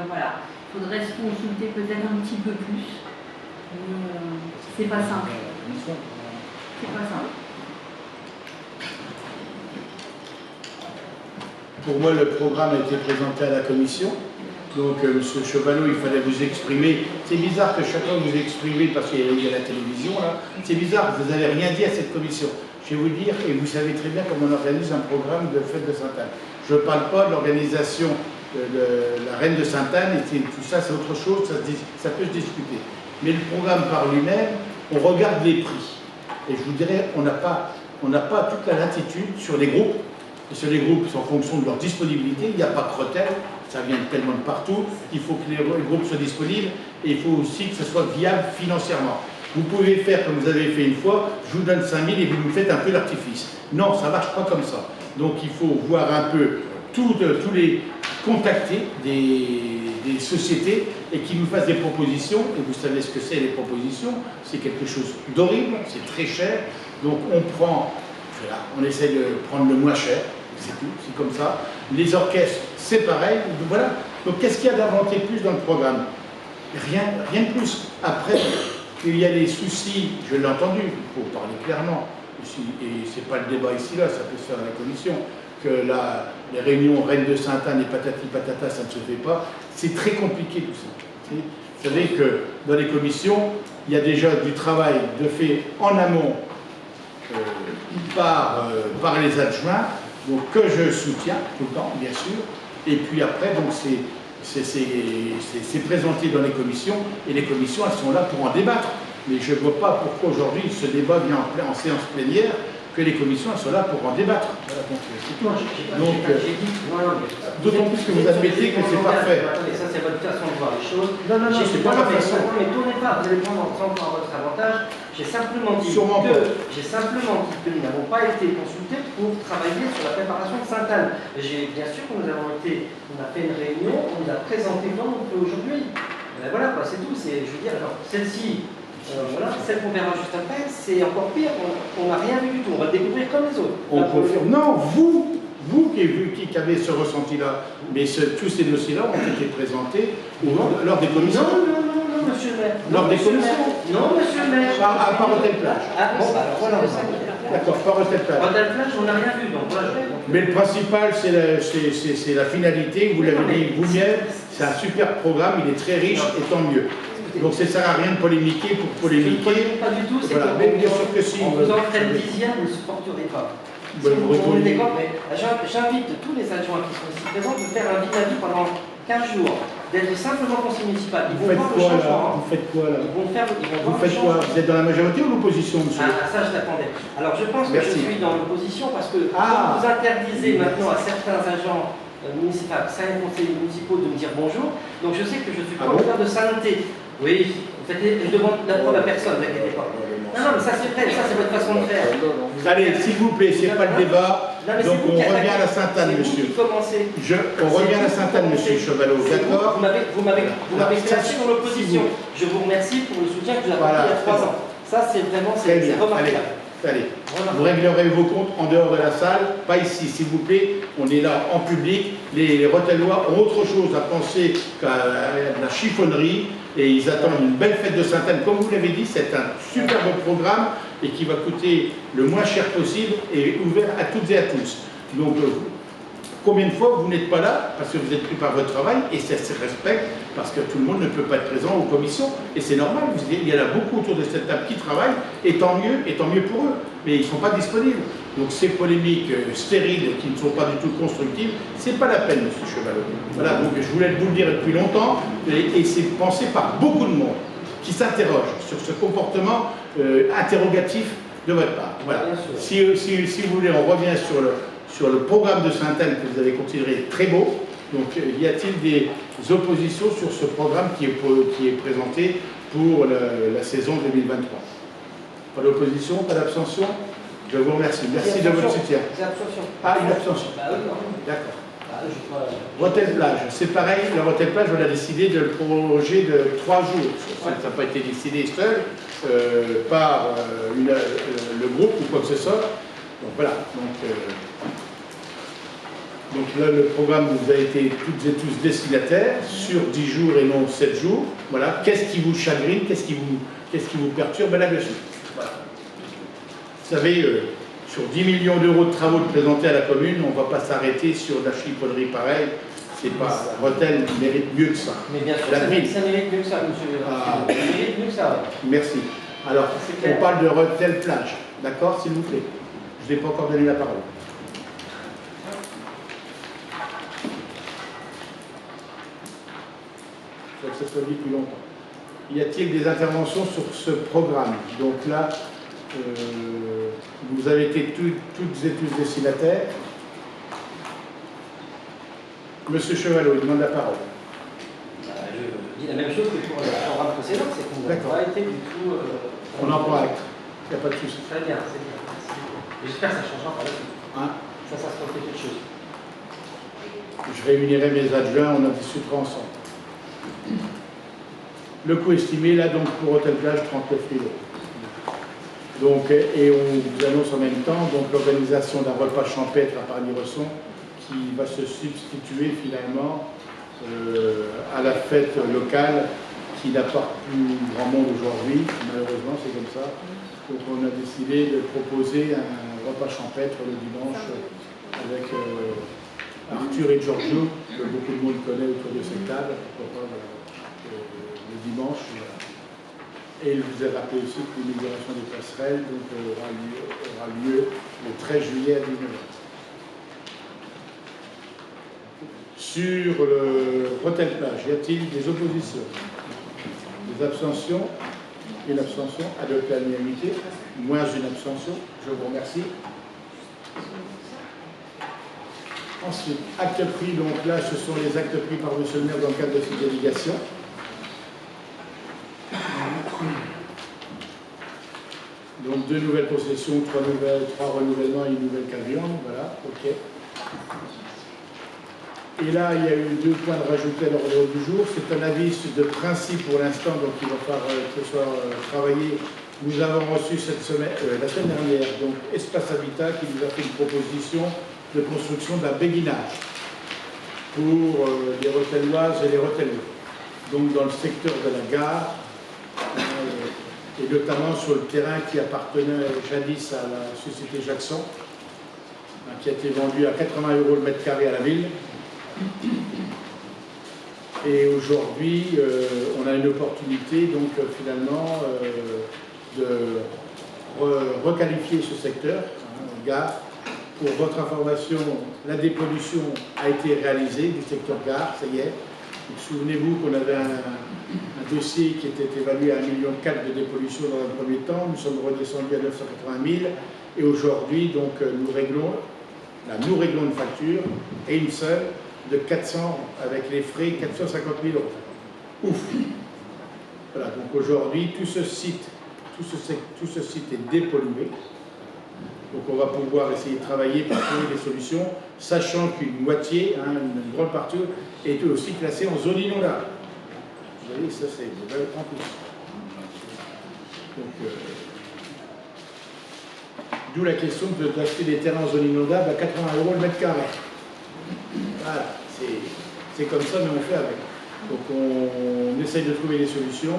Voilà, il faudrait se consulter peut-être un petit peu plus. C'est pas simple. C'est pas simple. Pour moi, le programme a été présenté à la commission. Donc, M. Chevalot, il fallait vous exprimer. C'est bizarre que chacun vous exprime parce qu'il y a la télévision, là. C'est bizarre, vous n'avez rien dit à cette commission. Je vais vous dire, et vous savez très bien comment on organise un programme de fête de Sainte-Anne. Je ne parle pas de l'organisation de la reine de Sainte-Anne, et tout ça, c'est autre chose, ça peut se discuter. Mais le programme par lui-même, on regarde les prix. Et je vous dirais, on n'a pas toute la latitude sur les groupes. Et sur les groupes, c'est en fonction de leur disponibilité. Il n'y a pas de Cretel, ça vient tellement de partout. Il faut que les groupes soient disponibles et il faut aussi que ce soit viable financièrement. Vous pouvez faire comme vous avez fait une fois, je vous donne 5 000 et vous nous faites un peu l'artifice. Non, ça ne marche pas comme ça. Donc il faut voir un peu tous les contacter des sociétés et qui nous fassent des propositions. Et vous savez ce que c'est les propositions, c'est quelque chose d'horrible, c'est très cher. Donc on essaie de prendre le moins cher, c'est tout, c'est comme ça. Les orchestres, c'est pareil. Voilà. Donc qu'est-ce qu'il y a d'inventé plus dans le programme? Rien de plus. Après, qu'il y a des soucis, je l'ai entendu, il faut parler clairement, et ce n'est pas le débat ici, là, ça peut se faire à la commission, que les réunions Reine de Sainte-Anne et patati patata, ça ne se fait pas. C'est très compliqué tout ça. Vous savez que dans les commissions, il y a déjà du travail de fait en amont par les adjoints, donc que je soutiens tout le temps, bien sûr, et puis après, donc c'est présenté dans les commissions, et les commissions, elles sont là pour en débattre. Mais je ne vois pas pourquoi aujourd'hui ce débat vient en séance plénière, que les commissions elles sont là pour en débattre. Voilà, donc d'autant plus que vous admettez que c'est parfait. Attendez, ça c'est votre façon de voir les choses. Non, c'est pas ma façon. Mais tournez pas, vous allez prendre encore à votre avantage. J'ai simplement dit que nous n'avons pas été consultés pour travailler sur la préparation de Sainte-Anne. Bien sûr que on a fait une réunion, on nous a présenté comme on fait aujourd'hui. Voilà quoi, c'est tout. Je veux dire, celle-ci. Voilà, celle qu'on verra juste après, c'est encore pire, on n'a rien vu du tout, on va le découvrir comme les autres. On confirme. Non, vous qui avez ce ressenti-là, mais tous ces dossiers-là ont été présentés lors des commissions. Non, monsieur le maire. Lors des commissions. Non, monsieur le maire. À part Montel-Plage. Ah bon, alors voilà. D'accord, par Montel-Plage. Montel-Plage, on n'a rien vu, donc voilà. Mais le principal, c'est la finalité, vous l'avez dit vous-même, c'est un super programme, il est très riche, et tant mieux. écoutez. Donc ça ne sert à rien de polémiquer pour Je ne polémiquer. polémique pas du tout, c'est Voilà, que mais bien sûr que si. en vous en ferez le dixième, vous ne le supporterez pas. Si Bah, vous vous vous rendez répondez. compte, mais j'invite tous les adjoints qui sont ici présents de faire un vis-à-vis pendant 15 jours, d'être simplement conseiller municipal. Ils Vous vont faites voir le quoi là? changement. Vous faites quoi là? Ils vont voir Vous le faites quoi? changement. Vous êtes dans la majorité ou l'opposition, monsieur? Ah, ça, je l'attendais. Alors, je pense que Merci. je suis dans l'opposition parce que Ah. quand vous interdisez maintenant à certains agents municipaux, certains conseillers municipaux de me dire bonjour, donc je sais que je suis Ah pas bon? auteur de sainteté. Oui, je demande la preuve à personne, ne vous inquiétez pas. Non, mais ça c'est vrai, ça c'est votre façon de faire. Allez, s'il vous plaît, c'est pas le débat. Non, mais Donc c'est vous on qui revient à la attaquez. Sainte-Anne, C'est vous monsieur. qui commencez. On revient à la Sainte-Anne, monsieur Chevalot, d'accord? Vous m'avez placé dans l'opposition. Je vous remercie pour le soutien que vous avez Voilà, apporté il y a 3 c'est ans. Ça, c'est vraiment Très bien. remarquable. Allez. Vous réglerez vos comptes en dehors de la salle, pas ici, s'il vous plaît. On est là en public. Les Rotellois ont autre chose à penser qu'à la chiffonnerie et ils attendent une belle fête de Sainte-Anne. Comme vous l'avez dit, c'est un superbe programme et qui va coûter le moins cher possible et ouvert à toutes et à tous. Donc, combien de fois vous n'êtes pas là parce que vous êtes pris par votre travail et ça se respecte parce que tout le monde ne peut pas être présent aux commissions et c'est normal, il y en a beaucoup autour de cette table qui travaillent et tant mieux pour eux, mais ils ne sont pas disponibles. Donc ces polémiques stériles qui ne sont pas du tout constructives, c'est pas la peine, monsieur Chevalot. Voilà, donc je voulais vous le dire depuis longtemps et c'est pensé par beaucoup de monde qui s'interroge sur ce comportement interrogatif de votre part. Voilà. Si vous voulez, on revient sur le programme de Sainte-Anne que vous avez considéré très beau. Donc, y a-t-il des oppositions sur ce programme qui est présenté pour la saison 2023? Pas d'opposition, pas d'abstention? Je vous remercie. Merci de votre soutien. C'est abstention. Ah, une abstention. Bah oui, non. D'accord. Bah, je crois. Rotel-Plage, c'est pareil, le Rotel-Plage, on a décidé de le prolonger de 3 jours. Ça n'a pas été décidé seul par le groupe ou quoi que ce soit. Donc voilà. Donc là, le programme vous a été toutes et tous destinataires sur 10 jours et non 7 jours. Voilà. Qu'est-ce qui vous chagrine? Qu'est-ce qui vous perturbe là-dessus? Voilà. Vous savez, sur 10 millions d'euros de travaux présentés à la commune, on ne va pas s'arrêter sur de la chiffonnerie pareille. C'est pas. Rotel mérite mieux que ça. Mais bien sûr, La ça ville. mérite mieux que ça, monsieur. Ah. Ça mérite mieux que ça. Merci. Alors, C'est clair. on parle de Rotel-Plage. D'accord, s'il vous plaît? Je n'ai pas encore donné la parole. Il faut que ça soit dit depuis longtemps. Y a-t-il des interventions sur ce programme? Donc là, vous avez été toutes et tous destinataires. Monsieur Chevalot, il demande la parole. Je dis la même chose que pour le programme précédent, c'est qu'on n'a D'accord. pas été du tout. On en prend acte. Il n'y a pas de souci. Très bien, c'est bien. Merci. J'espère que ça changera par la suite. Hein? Ça se fait quelque chose. Je réunirai mes adjoints, on en discutera ensemble. Le coût estimé, là, donc, pour Hôtel-Plage, 39 000 €. Donc, et on vous annonce en même temps l'organisation d'un repas champêtre à Pargny-Resson qui va se substituer finalement à la fête locale qui n'apporte plus grand monde aujourd'hui. Malheureusement, c'est comme ça. Donc, on a décidé de proposer un repas champêtre le dimanche avec Arthur et Giorgio, que beaucoup de monde connaît autour de cette table, pourquoi pas, le dimanche. Et il vous a rappelé aussi que l'inauguration des passerelles aura lieu le 13 juillet à 19h. Sur le Rotel-Plage, y a-t-il des oppositions? Des abstentions? Une abstention, adoptée à l'unanimité, moins une abstention. Je vous remercie. Ensuite, actes pris, donc là, ce sont les actes pris par M. le maire dans le cadre de cette délégation. Donc 2 nouvelles possessions, 3 renouvellements et une nouvelle carrière. Voilà, ok. Et là, il y a eu 2 points de rajouter à l'ordre du jour. C'est un avis de principe pour l'instant, donc il va falloir que ce soit travaillé. Nous avons reçu cette semaine, la semaine dernière, donc Espace Habitat qui nous a fait une proposition de construction d'un béguinage pour les Rotelloises et les Rotellois. Donc dans le secteur de la gare, et notamment sur le terrain qui appartenait jadis à la société Jackson, qui a été vendu à 80 € le mètre carré à la ville. Et aujourd'hui, on a une opportunité, donc finalement, de requalifier ce secteur, gare. Pour votre information, la dépollution a été réalisée du secteur gare, ça y est. Souvenez-vous qu'on avait un dossier qui était évalué à 1,4 million de dépollution dans un premier temps. Nous sommes redescendus à 980 000. Et aujourd'hui, donc, nous réglons une facture, et une seule, de 400, avec les frais, 450 000 euros. Ouf! Voilà, donc aujourd'hui, tout ce site est dépollué. Donc on va pouvoir essayer de travailler pour trouver des solutions, sachant qu'une moitié, une grande partie, est aussi classée en zone inondable. Vous voyez, ça c'est en plus. Donc, d'où la question d'acheter des terrains en zone inondable à 80 € le mètre carré. Voilà, c'est comme ça, mais on fait avec. Donc on essaye de trouver des solutions.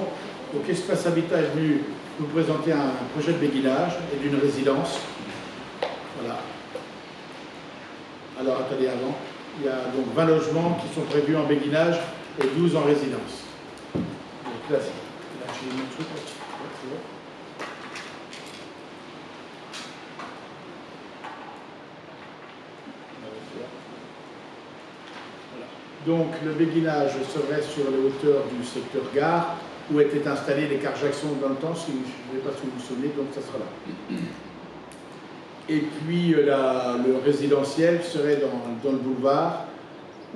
Donc Espace Habitat est venu nous présenter un projet de béguinage et d'une résidence. Voilà. Alors attendez, avant, il y a donc 20 logements qui sont prévus en béguinage et 12 en résidence. Donc là, j'ai mis un truc. Donc le béguinage serait sur les hauteurs du secteur gare où étaient installés les cars Jackson dans le temps, si je ne sais pas si vous vous souvenez, donc ça sera là. Et puis le résidentiel serait dans le boulevard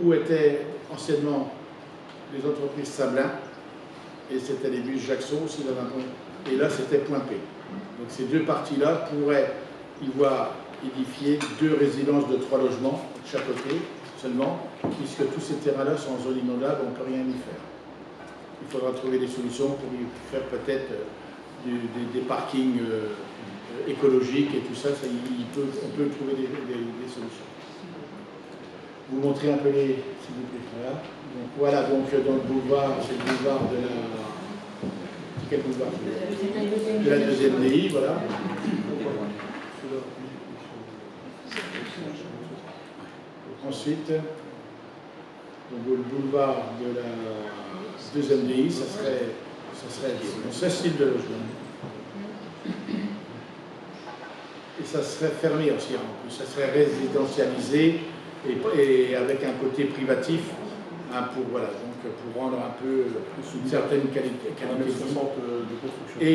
où étaient anciennement les entreprises Sablin, et c'était les bus Jackson aussi dans un point. Et là c'était Point P. Donc ces deux parties-là pourraient y voir édifier 2 résidences de 3 logements chaque côté seulement, puisque tous ces terrains-là sont en zone inondable, on ne peut rien y faire. Il faudra trouver des solutions pour y faire peut-être des parkings écologiques et tout ça, on peut trouver des solutions. Vous montrez un peu les... s'il vous plaît, voilà. Donc dans le boulevard, c'est le boulevard de la... Quel boulevard? De la deuxième DI, voilà. Ensuite, donc, le boulevard de la deuxième DI, ça serait ce style de logement. Et ça serait fermé aussi, en plus. Ça serait résidentialisé et avec un côté privatif, pour rendre un peu une certaine qualité de construction.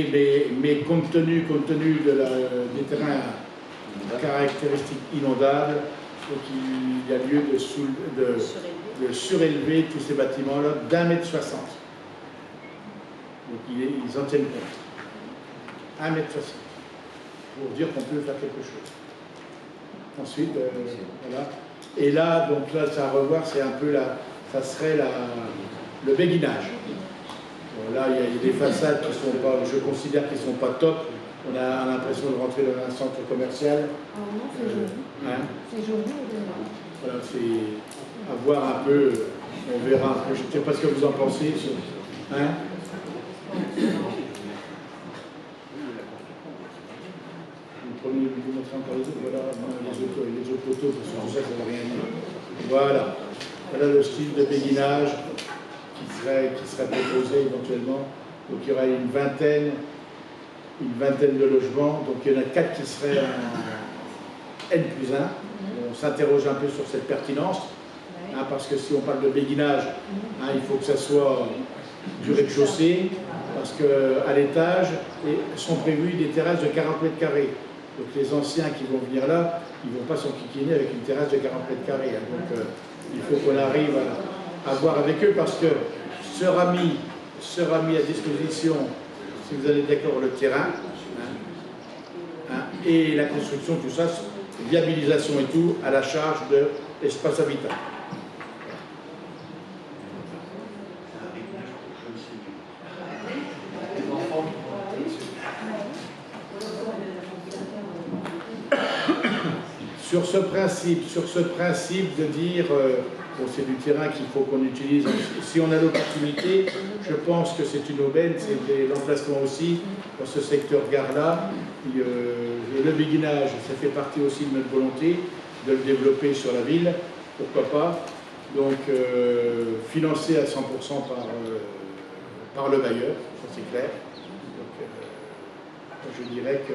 Mais compte tenu des terrains caractéristiques inondables, donc il y a lieu de surélever tous ces bâtiments-là d'1,60 m. Donc ils en tiennent compte. 1,60 m. Pour dire qu'on peut faire quelque chose. Ensuite, voilà. Et là, donc là, ça à revoir, c'est un peu ça serait le béguinage. Bon, là, il y a des façades qui sont pas, je considère qu'ils ne sont pas top. On a l'impression de rentrer dans un centre commercial. C'est joli. Voilà, c'est à voir un peu, on verra un peu. Je ne sais pas ce que vous en pensez. Premier, vous montrer encore les autres, voilà, les autres photos, parce que ça ne va rien dire. Voilà. Voilà le style de béguinage qui serait proposé éventuellement. Donc il y aurait une vingtaine de logements, donc il y en a 4 qui seraient en N+1. On s'interroge un peu sur cette pertinence, parce que si on parle de béguinage, il faut que ça soit du rez-de-chaussée, parce qu'à l'étage sont prévues des terrasses de 40 mètres carrés. Donc les anciens qui vont venir là, ils ne vont pas s'enquiquiner avec une terrasse de 40 mètres carrés. Donc il faut qu'on arrive à voir avec eux, parce que sera mis à disposition, si vous allez d'accord, le terrain, et la construction, tout ça, viabilisation et tout, à la charge de l'Espace Habitat. Sur ce principe de dire, c'est du terrain qu'il faut qu'on utilise, si on a l'opportunité, je pense que c'est une aubaine, c'est l'emplacement aussi, dans ce secteur gare-là. Le béguinage, ça fait partie aussi de notre volonté de le développer sur la ville, pourquoi pas. Donc, financé à 100% par le bailleur, ça c'est clair. Donc, je dirais que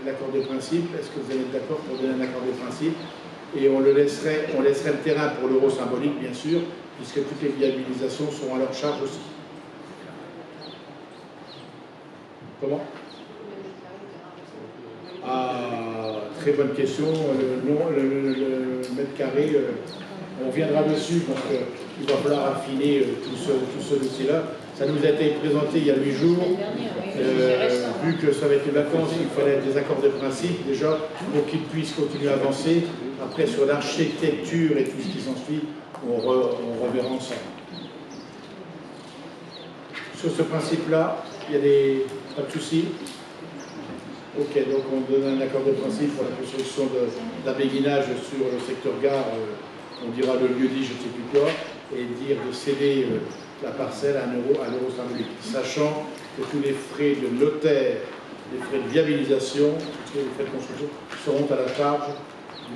l'accord de principe, est-ce que vous allez être d'accord pour donner un accord de principe? Et on laisserait le terrain pour l'euro symbolique, bien sûr, puisque toutes les viabilisations seront à leur charge aussi. Comment? Ah, très bonne question. Le mètre carré, on reviendra dessus parce qu'il va falloir affiner tout ce dossier-là. Ça nous a été présenté il y a 8 jours. Vu que ça va être les vacances, il fallait des accords de principe déjà pour qu'ils puissent continuer à avancer. Après, sur l'architecture et tout ce qui s'ensuit, on reverra ensemble. Sur ce principe-là, il y a pas de soucis. Ok, donc on donne un accord de principe pour la construction d'un béguinage sur le secteur gare, on dira le lieu dit, je ne sais plus quoi, et dire de céder la parcelle à l'euro symbolique, sachant que tous les frais de notaire, les frais de viabilisation, les frais de construction seront à la charge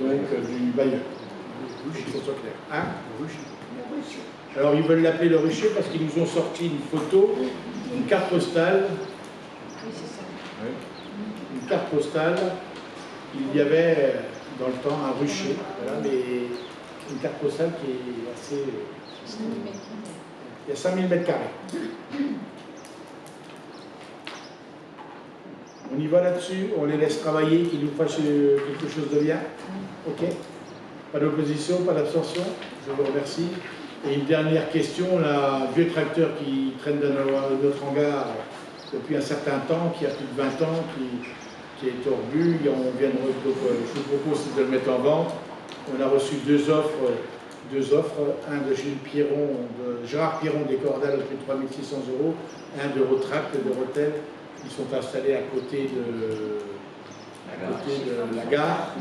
donc, du bailleur. Que ce soit clair. Hein? Alors ils veulent l'appeler le rucher parce qu'ils nous ont sorti une photo, une carte postale. Une carte postale, il y avait dans le temps un rucher, voilà, mais une carte postale qui est assez... Il y a 5000 mètres carrés. On y va là-dessus, on les laisse travailler, qu'ils nous fassent quelque chose de bien. Ok? Pas d'opposition, pas d'abstention. Je vous remercie. Et une dernière question, un vieux tracteur qui traîne dans notre hangar depuis un certain temps, qui a plus de 20 ans, qui est tordu. Je vous propose de le mettre en vente. On a reçu deux offres, un de Gérard Piron des Cordales au prix de 3 600 €, un de Rotract et de Rotel, qui sont installés à côté de la gare,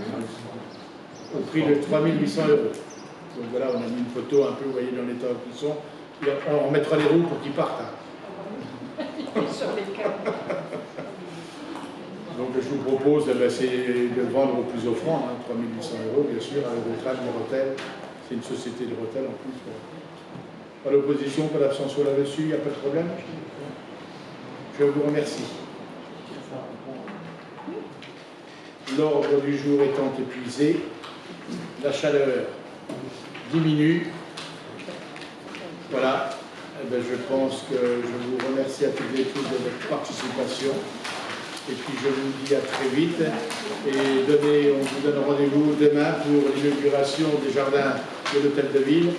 au prix de 3 800 €. Donc voilà, on a mis une photo un peu, vous voyez, dans l'état où ils sont. Et on remettra les roues pour qu'ils partent. Hein. Donc je vous propose de le vendre au plus offrant, hein, 3 800 €, bien sûr, à Rotract de Rotel. C'est une société de Rotel en plus. Pas d'opposition, pas d'abstention là-dessus, il n'y a pas de problème. Je vous remercie. L'ordre du jour étant épuisé, la chaleur diminue. Voilà. Eh bien, je pense que je vous remercie à toutes et tous de votre participation. Et puis je vous dis à très vite. Et on vous donne rendez-vous demain pour l'inauguration des jardins de l'hôtel de ville,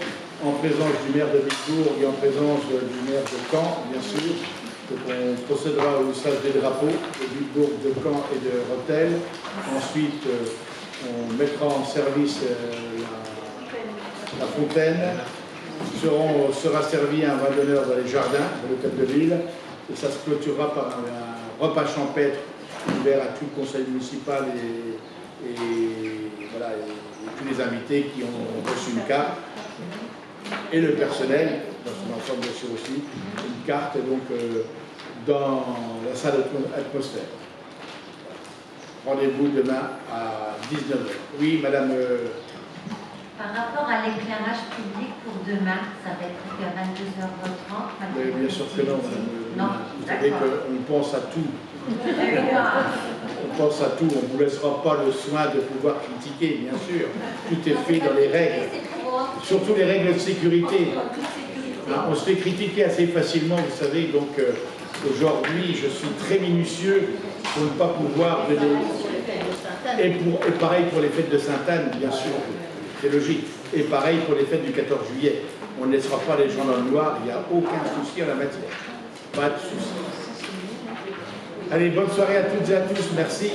en présence du maire de Witbourg et en présence du maire de Caen, bien sûr. Donc on procédera au hissage des drapeaux de Witbourg, de Caen et de Rotel. Ensuite, on mettra en service la fontaine. Sera servi un vin d'honneur dans les jardins de l'hôtel de ville. Et ça se clôturera par un repas champêtre ouvert à tout le conseil municipal et tous les invités qui ont reçu une carte. Et le personnel, dans son ensemble bien sûr aussi, une carte donc, dans la salle atmosphère. Rendez-vous demain à 19 h. Oui, madame. Par rapport à l'éclairage public pour demain, ça va être à 22h30. Bien sûr que non, madame. Non, vous savez qu'on pense à tout. On pense à tout. On ne vous laissera pas le soin de pouvoir critiquer, bien sûr. Tout est fait dans les règles. Surtout les règles de sécurité. Hein, on se fait critiquer assez facilement, vous savez. Donc aujourd'hui, je suis très minutieux pour ne pas pouvoir donner. Et pareil pour les fêtes de Sainte-Anne, bien sûr. C'est logique. Et pareil pour les fêtes du 14 juillet. On ne laissera pas les gens dans le noir, il n'y a aucun souci en la matière. Pas de souci. Allez, bonne soirée à toutes et à tous. Merci.